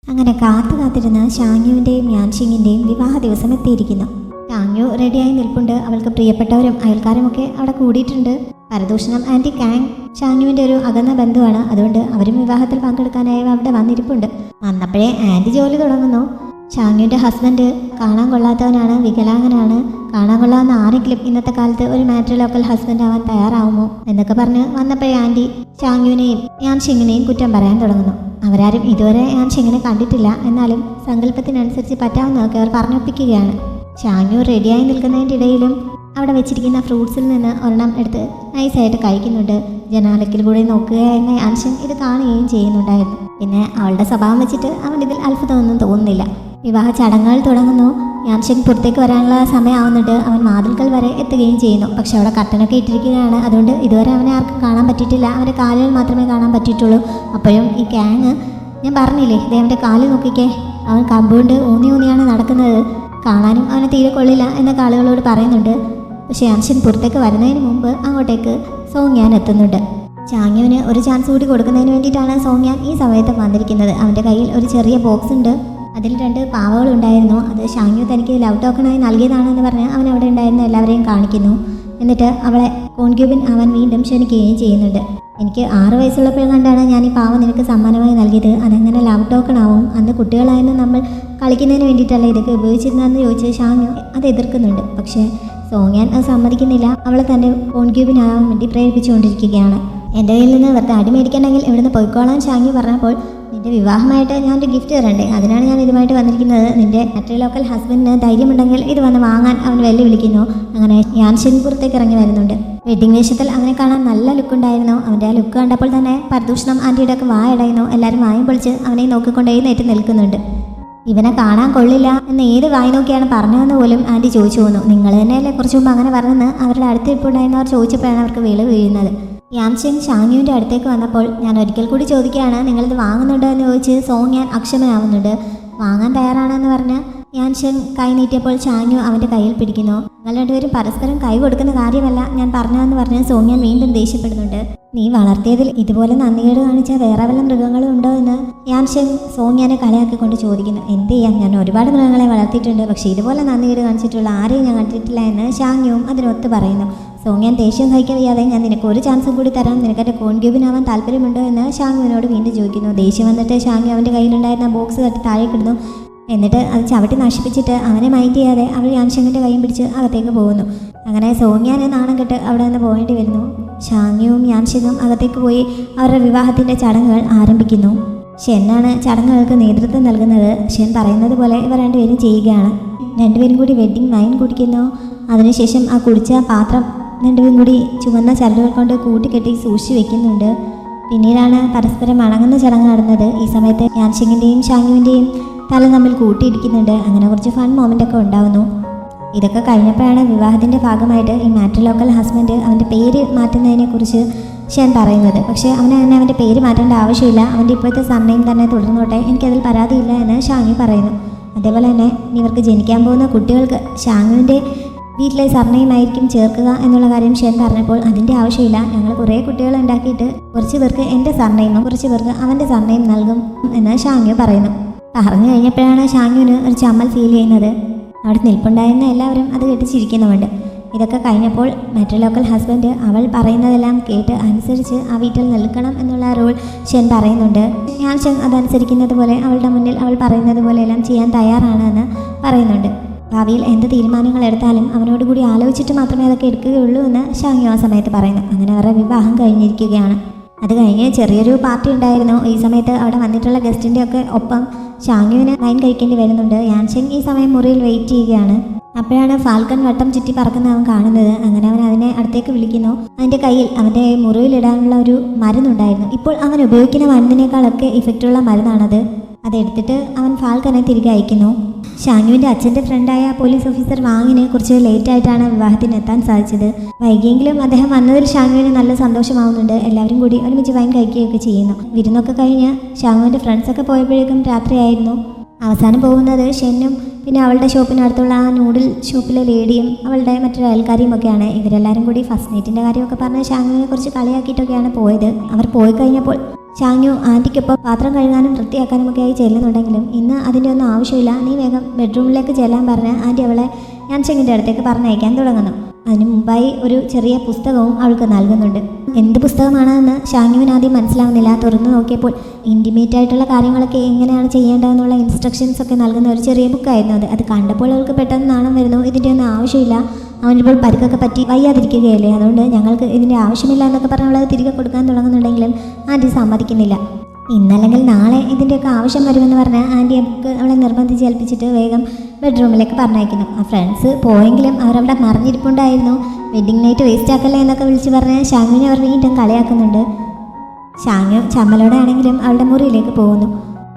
അങ്ങനെ കാത്തിരുന്ന് ഷാങ്യുവിൻ്റെയും യാൻഷിങ്ങിൻ്റെയും വിവാഹ ദിവസം എത്തിയിരിക്കുന്നു. ഷാങ്യു റെഡിയായി നിൽപ്പുണ്ട്. അവൾക്ക് പ്രിയപ്പെട്ടവരും അയൽക്കാരുമൊക്കെ അവിടെ കൂടിയിട്ടുണ്ട്. പരദൂഷണം ആൻറ്റി കാങ് ഷാങ്യുവിൻ്റെ ഒരു അകന്ന ബന്ധുവാണ്. അതുകൊണ്ട് അവരും വിവാഹത്തിൽ പങ്കെടുക്കാനായി അവിടെ വന്നിരിപ്പുണ്ട്. വന്നപ്പോഴേ ആൻറ്റി ജോലി തുടങ്ങുന്നു. ഷാങ്യുവിൻ്റെ ഹസ്ബൻഡ് കാണാൻ കൊള്ളാത്തവനാണ്, വികലാംഗനാണ്. കാണാൻ കൊള്ളാവുന്ന ആരെങ്കിലും ഇന്നത്തെ കാലത്ത് ഒരു മാട്രിലോക്കൽ ഹസ്ബൻഡ് ആവാൻ തയ്യാറാവുമോ എന്നൊക്കെ പറഞ്ഞ് വന്നപ്പോഴേ ആൻറ്റി ഷാങ്യുവിനെയും യാൻഷിങ്ങിനെയും കുറ്റം പറയാൻ തുടങ്ങുന്നു. അവരാരും ഇതുവരെ യാൻഷിങ്ങിനെ കണ്ടിട്ടില്ല. എന്നാലും സങ്കല്പത്തിനനുസരിച്ച് പറ്റാവുന്നതൊക്കെ അവർ പറഞ്ഞൊപ്പിക്കുകയാണ്. ഷാങ്യു റെഡിയായി നിൽക്കുന്നതിൻ്റെ ഇടയിലും അവിടെ വെച്ചിരിക്കുന്ന ഫ്രൂട്ട്സിൽ നിന്ന് ഒരെണ്ണം എടുത്ത് നൈസായിട്ട് കഴിക്കുന്നുണ്ട്. ജനാലയ്ക്കിൽ കൂടെ നോക്കുകയായിരുന്ന യാൻഷിങ് ഇത് കാണുകയും ചെയ്യുന്നുണ്ടായിരുന്നു. പിന്നെ അവളുടെ സ്വഭാവം വെച്ചിട്ട് അവൻ ഇതിൽ അത്ഭുതമൊന്നും തോന്നുന്നില്ല. വിവാഹ ചടങ്ങുകൾ തുടങ്ങുന്നു. യാൻഷിങ് പുറത്തേക്ക് വരാനുള്ള സമയമാവുന്നുണ്ട്. അവൻ വാതിൽക്കൽ വരെ എത്തുകയും ചെയ്യുന്നു. പക്ഷെ അവിടെ കട്ടനൊക്കെ ഇട്ടിരിക്കുകയാണ്. അതുകൊണ്ട് ഇതുവരെ അവനെ ആർക്കും കാണാൻ പറ്റിയിട്ടില്ല. അവൻ്റെ കാലുകൾ മാത്രമേ കാണാൻ പറ്റിയിട്ടുള്ളൂ. അപ്പോഴും ഈ ഗ്യാങ്, ഞാൻ പറഞ്ഞില്ലേ ഇതേ അവൻ്റെ കാല് നോക്കിക്കേ, അവൻ കമ്പൗണ്ട് ഊന്നിയാണ് നടക്കുന്നത്, കാണാനും അവനെ തീരെ കൊള്ളില്ല എന്നൊക്കെ ആളുകളോട് പറയുന്നുണ്ട്. പക്ഷെ യാൻഷിങ് പുറത്തേക്ക് വരുന്നതിന് മുമ്പ് അങ്ങോട്ടേക്ക് സോങ്യാൻ എത്തുന്നുണ്ട്. ഷാങ്യുവിന് ഒരു ചാൻസ് കൂടി കൊടുക്കുന്നതിന് വേണ്ടിയിട്ടാണ് സോങ്യാൻ ഈ സമയത്ത് വന്നിരിക്കുന്നത്. അവൻ്റെ കയ്യിൽ ഒരു ചെറിയ ബോക്സ് ഉണ്ട്. അതിൽ 2 പാവകളുണ്ടായിരുന്നു. അത് ഷാങ്യു തനിക്ക് ലവ് ടോക്കണായി നൽകിയതാണെന്ന് പറഞ്ഞ് അവൻ അവിടെ ഉണ്ടായിരുന്ന എല്ലാവരെയും കാണിക്കുന്നു. എന്നിട്ട് അവളെ കോൺക്യൂബിൻ അവൻ വീണ്ടും ക്ഷണിക്കുകയും ചെയ്യുന്നുണ്ട്. എനിക്ക് 6 വയസ്സുള്ളപ്പോഴും കണ്ടാണ് ഞാൻ ഈ പാവ നിനക്ക് സമ്മാനമായി നൽകിയത്. അതെങ്ങനെ ലവ് ടോക്കൺ ആവും? അന്ന് കുട്ടികളായിരുന്നു നമ്മൾ കളിക്കുന്നതിന് വേണ്ടിയിട്ടല്ല ഇതൊക്കെ ഉപയോഗിച്ചിരുന്നതെന്ന് ചോദിച്ച് ഷാങ്യു അത് എതിർക്കുന്നുണ്ട്. പക്ഷേ സോങ്യാൻ അത് സമ്മതിക്കുന്നില്ല. അവളെ തൻ്റെ കോൺക്യൂബിനാകാൻ വേണ്ടി പ്രേരിപ്പിച്ചുകൊണ്ടിരിക്കുകയാണ്. എൻ്റെ കയ്യിൽ നിന്ന് വെറുതെ അടി മേടിക്കണമെങ്കിൽ ഇവിടുന്ന് പൊയ്ക്കോളാൻ ഷാങ്യു പറഞ്ഞപ്പോൾ, നിന്റെ വിവാഹമായിട്ട് ഞാനൊരു ഗിഫ്റ്റ് തരണ്ടേ, അതിനാണ് ഞാൻ ഇതുമായിട്ട് വന്നിരിക്കുന്നത്. നിന്റെ മാട്രിലോക്കൽ ഹസ്ബൻഡിന് ധൈര്യമുണ്ടെങ്കിൽ ഇത് വന്ന് വാങ്ങാൻ അവൻ വെല്ലുവിളിക്കുന്നു. അങ്ങനെ യാൻഷിങ് പുറത്തേക്ക് ഇറങ്ങി വരുന്നുണ്ട്. വെഡിങ് വേഷത്തിൽ അവനെ കാണാൻ നല്ല ലുക്കുണ്ടായിരുന്നു. അവൻ്റെ ആ ലുക്ക് കണ്ടപ്പോൾ തന്നെ പരദൂഷണം ആൻറ്റിയുടെ ഒക്കെ വായടയുന്നു. എല്ലാവരും വായും പൊളിച്ച് അവനെ നോക്കിക്കൊണ്ടേ നേരിട്ട് നിൽക്കുന്നുണ്ട്. ഇവനെ കാണാൻ കൊള്ളില്ല എന്ന് ഏത് വായി നോക്കിയാണ് പറഞ്ഞതെന്ന് പോലും ആൻറ്റി ചോദിച്ചു പോന്നു. നിങ്ങൾ തന്നെയല്ലേ കുറച്ച് മുമ്പ് അങ്ങനെ പറഞ്ഞെന്ന് അവരുടെ അടുത്തിരിപ്പുണ്ടായിരുന്നവർ ചോദിച്ചപ്പോഴാണ് അവർക്ക് വിള വീഴുന്നത്. യാൻഷിങ് ഷാങ്യുവിൻ്റെ അടുത്തേക്ക് വന്നപ്പോൾ, ഞാൻ ഒരിക്കൽ കൂടി ചോദിക്കുകയാണ്, നിങ്ങളിത് വാങ്ങുന്നുണ്ടോ എന്ന് ചോദിച്ച് സോങ്യാൻ അക്ഷമയാവുന്നുണ്ട്. വാങ്ങാൻ തയ്യാറാണെന്ന് പറഞ്ഞ് യാൻഷിങ് കൈ നീട്ടിയപ്പോൾ ഷാങ്യു അവൻ്റെ കയ്യിൽ പിടിക്കുന്നു. നിങ്ങൾ രണ്ടുപേരും പരസ്പരം കൈ കൊടുക്കുന്ന കാര്യമല്ല ഞാൻ പറഞ്ഞതെന്ന് പറഞ്ഞ് സോങ്യാൻ വീണ്ടും ദേഷ്യപ്പെടുന്നുണ്ട്. നീ വളർത്തിയതിൽ ഇതുപോലെ നന്ദികേട് കാണിച്ച വേറെ വല്ല മൃഗങ്ങളും ഉണ്ടോ എന്ന് യാൻഷിങ് സോങ്യാനെ കളിയാക്കിക്കൊണ്ട് ചോദിക്കുന്നു. എന്ത് ചെയ്യാം, ഞാൻ ഒരുപാട് മൃഗങ്ങളെ വളർത്തിയിട്ടുണ്ട്, പക്ഷേ ഇതുപോലെ നന്ദികേട് കാണിച്ചിട്ടുള്ള ആരെയും ഞാൻ കണ്ടിട്ടില്ല എന്ന് ഷാങ്യുവും അതിനൊത്ത് പറയുന്നു. സോങ്യാൻ ദേഷ്യം സഹിക്കാൻ വയ്യാതെ, ഞാൻ നിനക്ക് ഒരു ചാൻസും കൂടി തരാം, നിനക്ക് എൻ്റെ കോൺക്യൂബിനാവാൻ താല്പര്യമുണ്ടോ എന്ന് ഷാങ്യുവിനോട് വീണ്ടും ചോദിക്കുന്നു. ദേഷ്യം വന്നിട്ട് ഷാങ്യു അവൻ്റെ കയ്യിലുണ്ടായിരുന്ന ബോക്സ് തട്ടി താഴേക്കിടുന്നു. എന്നിട്ട് അത് ചവിട്ടി നശിപ്പിച്ചിട്ട് അവനെ മൈൻഡ് ചെയ്യാതെ അവൾ യാൻഷിങ്ങിൻ്റെ കൈയും പിടിച്ച് അകത്തേക്ക് പോകുന്നു. അങ്ങനെ സോങ്യാനെ നാണം കെട്ട് അവിടെ നിന്ന് പോകേണ്ടി വരുന്നു. ഷാങ്യുവും യാൻഷിങ്ങും അകത്തേക്ക് പോയി അവരുടെ വിവാഹത്തിൻ്റെ ചടങ്ങുകൾ ആരംഭിക്കുന്നു. ഷെന്നാണ് ചടങ്ങുകൾക്ക് നേതൃത്വം നൽകുന്നത്. ഷെൻ പറയുന്നത് പോലെ ഇവർ രണ്ടുപേരും ചെയ്യുകയാണ്. രണ്ടുപേരും കൂടി വെഡ്ഡിങ് വൈൻ കുടിക്കുന്നു. അതിനുശേഷം ആ കുടിച്ച പാത്രം രണ്ടുപേരും കൂടി ചുവന്ന ചരടുകൾ കൊണ്ട് കൂട്ടിക്കെട്ടി സൂക്ഷിച്ച് വെക്കുന്നുണ്ട്. പിന്നീടാണ് പരസ്പരം അണങ്ങുന്ന ചടങ്ങ് നടന്നത്. ഈ സമയത്ത് യാൻഷിങ്ങിൻ്റെയും ഷാങ്യുവിൻ്റെയും തല തമ്മിൽ കൂട്ടിയിടിക്കുന്നുണ്ട്. അങ്ങനെ കുറച്ച് ഫൺ മൊമെൻ്റൊക്കെ ഉണ്ടാവുന്നു. ഇതൊക്കെ കഴിഞ്ഞപ്പോഴാണ് വിവാഹത്തിൻ്റെ ഭാഗമായിട്ട് ഈ മാട്രിലോക്കൽ ഹസ്ബൻഡ് അവൻ്റെ പേര് മാറ്റുന്നതിനെക്കുറിച്ച് ഷെൻ പറയുന്നത്. പക്ഷേ അവനെ അവൻ്റെ പേര് മാറ്റേണ്ട ആവശ്യമില്ല, അവൻ്റെ ഇപ്പോഴത്തെ സർനെയിം തന്നെ തുടർന്നോട്ടെ, എനിക്കതിൽ പരാതിയില്ല എന്ന് ഷാങ്യു പറയുന്നു. അതേപോലെ തന്നെ ഇവർക്ക് ജനിക്കാൻ പോകുന്ന കുട്ടികൾക്ക് ഷാങ്യുവിൻ്റെ വീട്ടിലെ സർനെയിമായിരിക്കും ചേർക്കുക എന്നുള്ള കാര്യം ഷെൻ പറഞ്ഞപ്പോൾ, അതിൻ്റെ ആവശ്യമില്ല, ഞങ്ങൾ കുറേ കുട്ടികൾ ഉണ്ടാക്കിയിട്ട് കുറച്ച് പേർക്ക് എൻ്റെ സർനെയിമും കുറച്ച് പേർക്ക് അവൻ്റെ സർനെയിം നൽകും എന്ന് ഷാങ്യു പറയുന്നു. പറഞ്ഞു കഴിഞ്ഞപ്പോഴാണ് ഷാങ്യുവിന് ഒരു ചമ്മൽ ഫീൽ ചെയ്യുന്നത്. അവിടെ നിൽപ്പുണ്ടായിരുന്ന എല്ലാവരും അത് കേട്ട് ചിരിക്കുന്നുമുണ്ട്. ഇതൊക്കെ കഴിഞ്ഞപ്പോൾ മാട്രിലോക്കൽ ഹസ്ബൻഡ് അവൾ പറയുന്നതെല്ലാം കേട്ട് അനുസരിച്ച് ആ വീട്ടിൽ നിൽക്കണം എന്നുള്ള റൂൾ ഷെൻ പറയുന്നുണ്ട്. യാൻഷിങ് അതനുസരിക്കുന്നത് പോലെ അവളുടെ മുന്നിൽ അവൾ പറയുന്നത് പോലെ എല്ലാം ചെയ്യാൻ തയ്യാറാണ് എന്ന് പറയുന്നുണ്ട്. ഭാവിയിൽ എന്ത് തീരുമാനങ്ങൾ എടുത്താലും അവനോട് കൂടി ആലോചിച്ചിട്ട് മാത്രമേ അതൊക്കെ എടുക്കുകയുള്ളൂ എന്ന് ഷാങ്യു ആ സമയത്ത് പറയുന്നു. അങ്ങനെ അവരുടെ വിവാഹം കഴിഞ്ഞിരിക്കുകയാണ്. അത് കഴിഞ്ഞ് ചെറിയൊരു പാർട്ടി ഉണ്ടായിരുന്നു. ഈ സമയത്ത് അവിടെ വന്നിട്ടുള്ള ഗസ്റ്റിൻ്റെ ഒക്കെ ഒപ്പം ഷാങ്യുവിന് വൈൻ കഴിക്കേണ്ടി വരുന്നുണ്ട്. യാൻഷിങ് ഈ സമയം മുറിയിൽ വെയിറ്റ് ചെയ്യുകയാണ്. അപ്പോഴാണ് ഫാൽക്കൺ വട്ടം ചുറ്റി പറക്കുന്ന അവൻ കാണുന്നത്. അങ്ങനെ അവൻ അതിനെ അടുത്തേക്ക് വിളിക്കുന്നു. അതിൻ്റെ കയ്യിൽ അവൻ്റെ മുറിവിലിടാനുള്ള ഒരു മരുന്നുണ്ടായിരുന്നു. ഇപ്പോൾ അവൻ ഉപയോഗിക്കുന്ന മരുന്നിനേക്കാളൊക്കെ ഇഫക്റ്റുള്ള മരുന്നാണത്. അതെടുത്തിട്ട് അവൻ ഫാൽക്കനെ തിരികെ അയക്കുന്നു. ഷാങ്യുവിൻ്റെ അച്ഛൻ്റെ ഫ്രണ്ടായ പോലീസ് ഓഫീസർ വാങ്ങിന് കുറച്ച് ലേറ്റായിട്ടാണ് വിവാഹത്തിന് എത്താൻ സാധിച്ചത്. വൈകിയെങ്കിലും അദ്ദേഹം വന്നതിൽ ഷാങ്യുവിന് നല്ല സന്തോഷമാവുന്നുണ്ട്. എല്ലാവരും കൂടി ഒരുമിച്ച് വൈൻ കഴിക്കുകയൊക്കെ ചെയ്യുന്നു. വിരുന്നൊക്കെ കഴിഞ്ഞ് ഷാങ്യുവിൻ്റെ ഫ്രണ്ട്സൊക്കെ പോയപ്പോഴേക്കും രാത്രിയായിരുന്നു. അവസാനം പോകുന്നത് ഷെന്നും പിന്നെ അവളുടെ ഷോപ്പിനടുത്തുള്ള ആ നൂഡിൽ ഷോപ്പിലെ ലേഡിയും അവളുടെ മറ്റൊരു അയൽക്കാരിയും ഒക്കെയാണ്. ഇവരെല്ലാവരും കൂടി ഫസ്റ്റ് നൈറ്റിൻ്റെ കാര്യമൊക്കെ പറഞ്ഞ് ഷാങ്യുവിനെ കുറിച്ച് കളിയാക്കിയിട്ടൊക്കെയാണ് പോയത്. അവർ പോയി കഴിഞ്ഞപ്പോൾ ഷാങ്യു ആൻറ്റിക്കൊപ്പം പാത്രം കഴുകാനും വൃത്തിയാക്കാനും ഒക്കെ ആയി ചെല്ലുന്നുണ്ടെങ്കിലും ഇന്ന് അതിൻ്റെ ഒന്നും ആവശ്യമില്ല, നീ വേഗം ബെഡ്റൂമിലേക്ക് ചെല്ലാൻ പറഞ്ഞ് ആൻറ്റി അവളെ യാൻഷങ്ങിൻ്റെ അടുത്തേക്ക് പറഞ്ഞയക്കാൻ തുടങ്ങുന്നു. അതിന് മുമ്പായി ഒരു ചെറിയ പുസ്തകവും അവൾക്ക് നൽകുന്നുണ്ട്. എന്ത് പുസ്തകമാണെന്ന് ഷാങ്യുവിന് ആദ്യം മനസ്സിലാവുന്നില്ല. തുറന്നു നോക്കിയപ്പോൾ ഇൻറ്റിമേറ്റ് ആയിട്ടുള്ള കാര്യങ്ങളൊക്കെ എങ്ങനെയാണ് ചെയ്യേണ്ടതെന്നുള്ള ഇൻസ്ട്രക്ഷൻസ് ഒക്കെ നൽകുന്ന ഒരു ചെറിയ ബുക്കായിരുന്നു അത്. അത് കണ്ടപ്പോൾ അവൾക്ക് പെട്ടെന്ന് നാണം വരുന്നു. ഇതിൻ്റെ ഒന്നും ആവശ്യമില്ല, അവനിപ്പോൾ പരിക്കൊക്കെ പറ്റി വയ്യാതിരിക്കുകയല്ലേ, അതുകൊണ്ട് ഞങ്ങൾക്ക് ഇതിൻ്റെ ആവശ്യമില്ല എന്നൊക്കെ പറഞ്ഞ് അവളത് തിരികെ കൊടുക്കാൻ തുടങ്ങുന്നുണ്ടെങ്കിലും ആൻറ്റി സമ്മതിക്കുന്നില്ല. ഇന്നല്ലെങ്കിൽ നാളെ ഇതിൻ്റെയൊക്കെ ആവശ്യം വരുമെന്ന് പറഞ്ഞ് ആൻറ്റി അവളെ നിർബന്ധിച്ച് ഏൽപ്പിച്ചിട്ട് വേഗം ബെഡ്റൂമിലേക്ക് പറഞ്ഞയക്കുന്നു. ആ ഫ്രണ്ട്സ് പോയെങ്കിലും അവരവിടെ മറിഞ്ഞിരിപ്പുണ്ടായിരുന്നു. വെഡ്ഡിങ് നൈറ്റ് വേസ്റ്റ് ആക്കല്ലേ എന്നൊക്കെ വിളിച്ച് പറഞ്ഞ് ഷാങ്യുവിനെ അവർ വീണ്ടും കളിയാക്കുന്നുണ്ട്. ഷാങ്യു ചമ്മലോടെ ആണെങ്കിലും അവളുടെ മുറിയിലേക്ക് പോകുന്നു.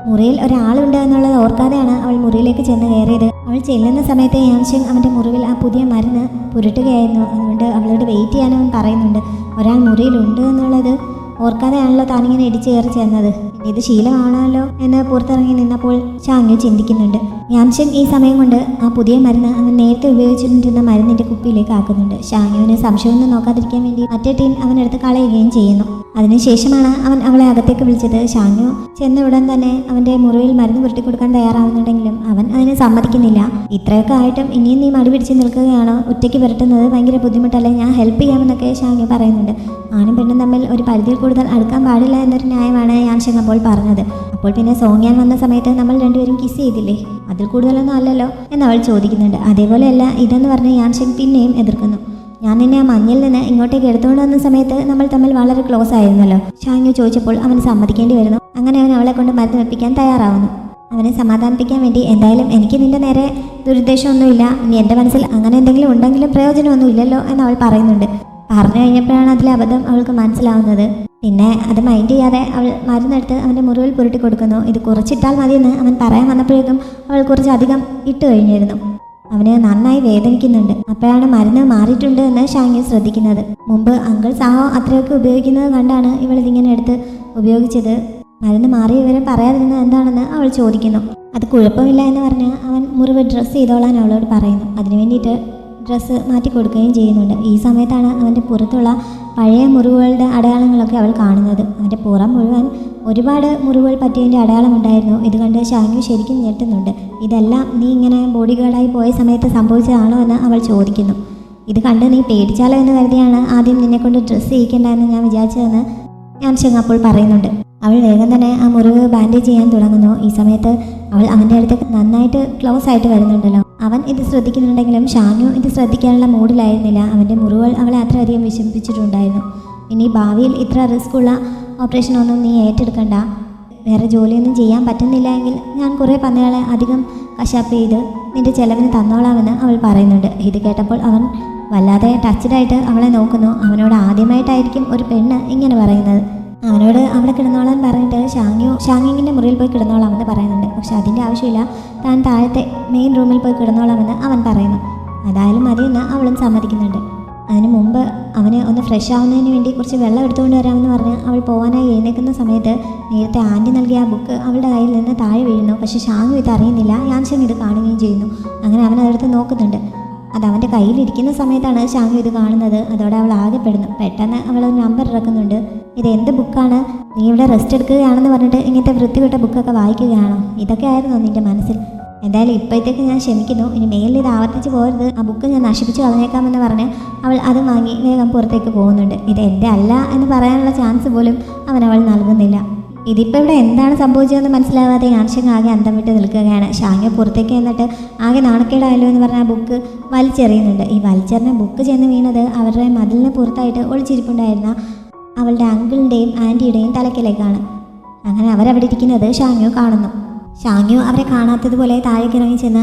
മുറിയിൽ ഒരാളുണ്ട് എന്നുള്ളത് ഓർക്കാതെയാണ് അവൾ മുറിയിലേക്ക് ചെന്ന് കയറിയത്. അവൾ ചെല്ലുന്ന സമയത്ത് യാൻഷങ് അവൻ്റെ മുറിവിൽ ആ പുതിയ മരുന്ന് പുരട്ടുകയായിരുന്നു. അതുകൊണ്ട് അവളോട് വെയിറ്റ് ചെയ്യാൻ അവൻ പറയുന്നുണ്ട്. ഒരാൾ മുറിയിലുണ്ട് എന്നുള്ളത് ഓർക്കാതെയാണല്ലോ താനിങ്ങനെ ഇടിച്ചു കയറി ചെന്നത്, ഇത് ശീലമാണല്ലോ എന്ന് പുറത്തിറങ്ങി നിന്നപ്പോൾ ഷാങ്യു ചിന്തിക്കുന്നുണ്ട്. യാൻഷങ് ഈ സമയം കൊണ്ട് ആ പുതിയ മരുന്ന് അവൻ നേരത്തെ ഉപയോഗിച്ചിരുന്ന മരുന്നിൻ്റെ കുപ്പിയിലേക്ക് ആക്കുന്നുണ്ട്. ഷാങ്യുവിന് സംശയമൊന്നും നോക്കാതിരിക്കാൻ വേണ്ടി മറ്റേ ടീം അവനെടുത്ത് കളയുകയും ചെയ്യുന്നു. അതിനുശേഷമാണ് അവൻ അവളെ അകത്തേക്ക് വിളിച്ചത്. ഷാങ്യു ചെന്ന ഉടൻ തന്നെ അവൻ്റെ മുറിവിൽ മരുന്ന് പുരട്ടി കൊടുക്കാൻ തയ്യാറാവുന്നുണ്ടെങ്കിലും അവൻ അതിന് സമ്മതിക്കുന്നില്ല. ഇത്രയൊക്കെ ആയിട്ടും ഇനിയും നീ മടി പിടിച്ച് നിൽക്കുകയാണോ, ഒറ്റയ്ക്ക് പുരട്ടുന്നത് ഭയങ്കര ബുദ്ധിമുട്ടല്ലേ, ഞാൻ ഹെൽപ്പ് ചെയ്യാമെന്നൊക്കെ ഷാങ്യു പറയുന്നുണ്ട്. ആണും പെണ്ണും തമ്മിൽ ഒരു പരിധിയിൽ കൂടുതൽ അടുക്കാൻ പാടില്ല എന്നൊരു ന്യായമാണ് യാൻഷങ് അപ്പോൾ പറഞ്ഞത്. അപ്പോൾ പിന്നെ സോങ്യാൻ വന്ന സമയത്ത് നമ്മൾ രണ്ടുപേരും കിസ് ചെയ്തില്ലേ, അതിൽ കൂടുതലൊന്നും അല്ലല്ലോ എന്നവൾ ചോദിക്കുന്നുണ്ട്. അതേപോലെയല്ല ഇതെന്ന് പറഞ്ഞ് യാൻഷങ് പിന്നെയും എതിർക്കുന്നു. ഞാൻ നിന്നെ ആ മഞ്ഞിൽ നിന്ന് ഇങ്ങോട്ടേക്ക് എടുത്തുകൊണ്ട് വന്ന സമയത്ത് നമ്മൾ തമ്മിൽ വളരെ ക്ലോസ് ആയിരുന്നല്ലോ. ഷാങ്യു ചോദിച്ചപ്പോൾ അവന് സമ്മതിക്കേണ്ടി വരുന്നു. അങ്ങനെ അവൻ അവളെ കൊണ്ട് മരുന്ന് വെപ്പിക്കാൻ തയ്യാറാവുന്നു. അവനെ സമാധാനിപ്പിക്കാൻ വേണ്ടി എന്തായാലും എനിക്ക് നിന്റെ നേരെ ദുരുദ്ദേശമൊന്നുമില്ല, ഇനി എൻ്റെ മനസ്സിൽ അങ്ങനെ എന്തെങ്കിലും ഉണ്ടെങ്കിലും പ്രയോജനമൊന്നും ഇല്ലല്ലോ എന്ന് അവൾ പറയുന്നുണ്ട്. പറഞ്ഞു കഴിഞ്ഞപ്പോഴാണ് അതിലെ അബദ്ധം അവൾക്ക് മനസ്സിലാവുന്നത്. പിന്നെ അത് മൈൻഡ് ചെയ്യാതെ അവൾ മരുന്നെടുത്ത് അവൻ്റെ മുറിവിൽ പുരട്ടി കൊടുക്കുന്നു. ഇത് കുറച്ചിട്ടാൽ മതിയെന്ന് അവൻ പറയാൻ വന്നപ്പോഴേക്കും അവൾ കുറച്ചധികം ഇട്ട് കഴിഞ്ഞിരുന്നു. അവന് നന്നായി വേദനിക്കുന്നുണ്ട്. അപ്പോഴാണ് മരുന്ന് മാറിയിട്ടുണ്ട് എന്ന് ഷാങ്യു ശ്രദ്ധിക്കുന്നത്. മുമ്പ് അങ്കിൾ സാഹോ അത്രയൊക്കെ ഉപയോഗിക്കുന്നത് കണ്ടാണ് ഇവളിതിങ്ങനെ എടുത്ത് ഉപയോഗിച്ചത്. മരുന്ന് മാറിയ വിവരം പറയാതിരുന്നത് എന്താണെന്ന് അവൾ ചോദിക്കുന്നു. അത് കുഴപ്പമില്ല എന്ന് പറഞ്ഞ് അവൻ മുറിവ് ഡ്രസ്സ് ചെയ്തോളാൻ അവളോട് പറയുന്നു. അതിനു വേണ്ടിയിട്ട് ഡ്രസ്സ് മാറ്റി കൊടുക്കുകയും ചെയ്യുന്നുണ്ട്. ഈ സമയത്താണ് അവൻ്റെ പുറത്തുള്ള പഴയ മുറിവുകളുടെ അടയാളങ്ങളൊക്കെ അവൾ കാണുന്നത്. അവൻ്റെ പുറം മുഴുവൻ ഒരുപാട് മുറിവുകൾ പറ്റിയതിൻ്റെ അടയാളമുണ്ടായിരുന്നു. ഇത് കണ്ട് ഷാങ്യു ശരിക്കും ഞെട്ടുന്നുണ്ട്. ഇതെല്ലാം നീ ഇങ്ങനെ ബോഡി ഗാർഡായി പോയ സമയത്ത് സംഭവിച്ചതാണോ എന്ന് അവൾ ചോദിക്കുന്നു. ഇത് കണ്ട് നീ പേടിച്ചാലോ എന്ന് കരുതിയാണ് ആദ്യം നിന്നെക്കൊണ്ട് ഡ്രസ്സ് ചെയ്യിക്കേണ്ട എന്ന് ഞാൻ വിചാരിച്ചതെന്ന് യാൻഷങ് അപ്പോൾ പറയുന്നുണ്ട്. അവൾ വേഗം തന്നെ ആ മുറിവ് ബാൻഡേജ് ചെയ്യാൻ തുടങ്ങുന്നു. ഈ സമയത്ത് അവൾ അവൻ്റെ അടുത്തേക്ക് നന്നായിട്ട് ക്ലോസ് ആയിട്ട് വരുന്നുണ്ടല്ലോ. അവൻ ഇത് ശ്രദ്ധിക്കുന്നുണ്ടെങ്കിലും ഷാങ്യു ഇത് ശ്രദ്ധിക്കാനുള്ള മൂഡിലായിരുന്നില്ല. അവൻ്റെ മുറിവുകൾ അവളെ അത്രയധികം വിഷമിപ്പിച്ചിട്ടുണ്ടായിരുന്നു. ഇനി ഭാവിയിൽ ഇത്ര റിസ്ക് ഉള്ള ഓപ്പറേഷനൊന്നും നീ ഏറ്റെടുക്കണ്ട, വേറെ ജോലിയൊന്നും ചെയ്യാൻ പറ്റുന്നില്ല എങ്കിൽ ഞാൻ കുറേ പന്നികളെ അധികം കശാപ്പ് ചെയ്ത് നിൻ്റെ ചിലവിന് തന്നോളാമെന്ന് അവൾ പറയുന്നുണ്ട്. ഇത് കേട്ടപ്പോൾ അവൻ വല്ലാതെ ടച്ച്ഡായിട്ട് അവളെ നോക്കുന്നു. അവനോട് ആദ്യമായിട്ടായിരിക്കും ഒരു പെണ്ണ് ഇങ്ങനെ പറയുന്നത്. അവനോട് അവിടെ കിടന്നോളാൻ പറഞ്ഞിട്ട് ഷാങ്യുവിൻ്റെ മുറിയിൽ പോയി കിടന്നോളാമെന്ന് പറയുന്നുണ്ട്. പക്ഷെ അതിൻ്റെ ആവശ്യമില്ല, താൻ താഴത്തെ മെയിൻ റൂമിൽ പോയി കിടന്നോളാമെന്ന് അവൻ പറയുന്നു. അതായാലും മതിയെന്ന് അവളും സമ്മതിക്കുന്നുണ്ട്. അതിന് മുമ്പ് അവന് ഒന്ന് ഫ്രഷ് ആവുന്നതിന് വേണ്ടി കുറച്ച് വെള്ളം എടുത്തുകൊണ്ട് വരാമെന്ന് പറഞ്ഞ് അവൾ പോകാനായി എഴുന്നേൽക്കുന്ന സമയത്ത് നേരത്തെ ആൻറ്റി നൽകിയ ആ ബുക്ക് അവളുടെ കയ്യിൽ നിന്ന് താഴെ വീഴുന്നു. പക്ഷെ ഷാങ്യു ഇത് അറിയുന്നില്ല. യാൻഷങ് ഇത് കാണുകയും ചെയ്യുന്നു. അങ്ങനെ അവൻ അതെടുത്ത് നോക്കുന്നുണ്ട്. അത് അവൻ്റെ കയ്യിലിരിക്കുന്ന സമയത്താണ് ഷാങ്യു ഇത് കാണുന്നത്. അതോടെ അവൾ ആകെപ്പെടുന്നു. പെട്ടെന്ന് അവൾ ഒരു നമ്പർ ഇറക്കുന്നുണ്ട്. ഇത് എന്ത് ബുക്കാണ്, നീ ഇവിടെ റെസ്റ്റ് എടുക്കുകയാണെന്ന് പറഞ്ഞിട്ട് ഇങ്ങനത്തെ വൃത്തികെട്ട ബുക്കൊക്കെ വായിക്കുകയാണോ, ഇതൊക്കെ ആയിരുന്നു നിൻ്റെ മനസ്സിൽ. എന്തായാലും ഇപ്പോഴത്തേക്ക് ഞാൻ ക്ഷമിക്കുന്നു, ഇനി മേലിൽ ഇത് ആവർത്തിച്ച് പോകരുത്, ആ ബുക്ക് ഞാൻ നശിപ്പിച്ച് കളഞ്ഞേക്കാമെന്ന് പറഞ്ഞ് അവൾ അത് വാങ്ങി വേഗം പുറത്തേക്ക് പോകുന്നുണ്ട്. ഇത് എൻ്റെ അല്ല എന്ന് പറയാനുള്ള ചാൻസ് പോലും അവൾ നൽകുന്നില്ല. ഇതിപ്പോൾ ഇവിടെ എന്താണ് സംഭവിച്ചതെന്ന് മനസ്സിലാവാതെ യാൻഷങ് ആകെ അന്തം വിട്ട് നിൽക്കുകയാണ്. ഷാങ്യു പുറത്തേക്ക് എന്നിട്ട് ആകെ നാണക്കേടായല്ലോ എന്ന് പറഞ്ഞ ആ ബുക്ക് വലിച്ചെറിയുന്നുണ്ട്. ഈ വലിച്ചെറിഞ്ഞ ബുക്ക് ചെന്ന് വീണത് അവരുടെ മതിലിന് പുറത്തായിട്ട് ഒളിച്ചിരിപ്പുണ്ടായിരുന്ന അവളുടെ അങ്കിളിൻ്റെയും ആൻറ്റിയുടെയും തലക്കിലേക്കാണ്. അങ്ങനെ അവരവിടെ ഇരിക്കുന്നത് ഷാങ്യു കാണുന്നു. ഷാങ്യു അവരെ കാണാത്തതുപോലെ താഴേക്ക് ഇറങ്ങി ചെന്ന്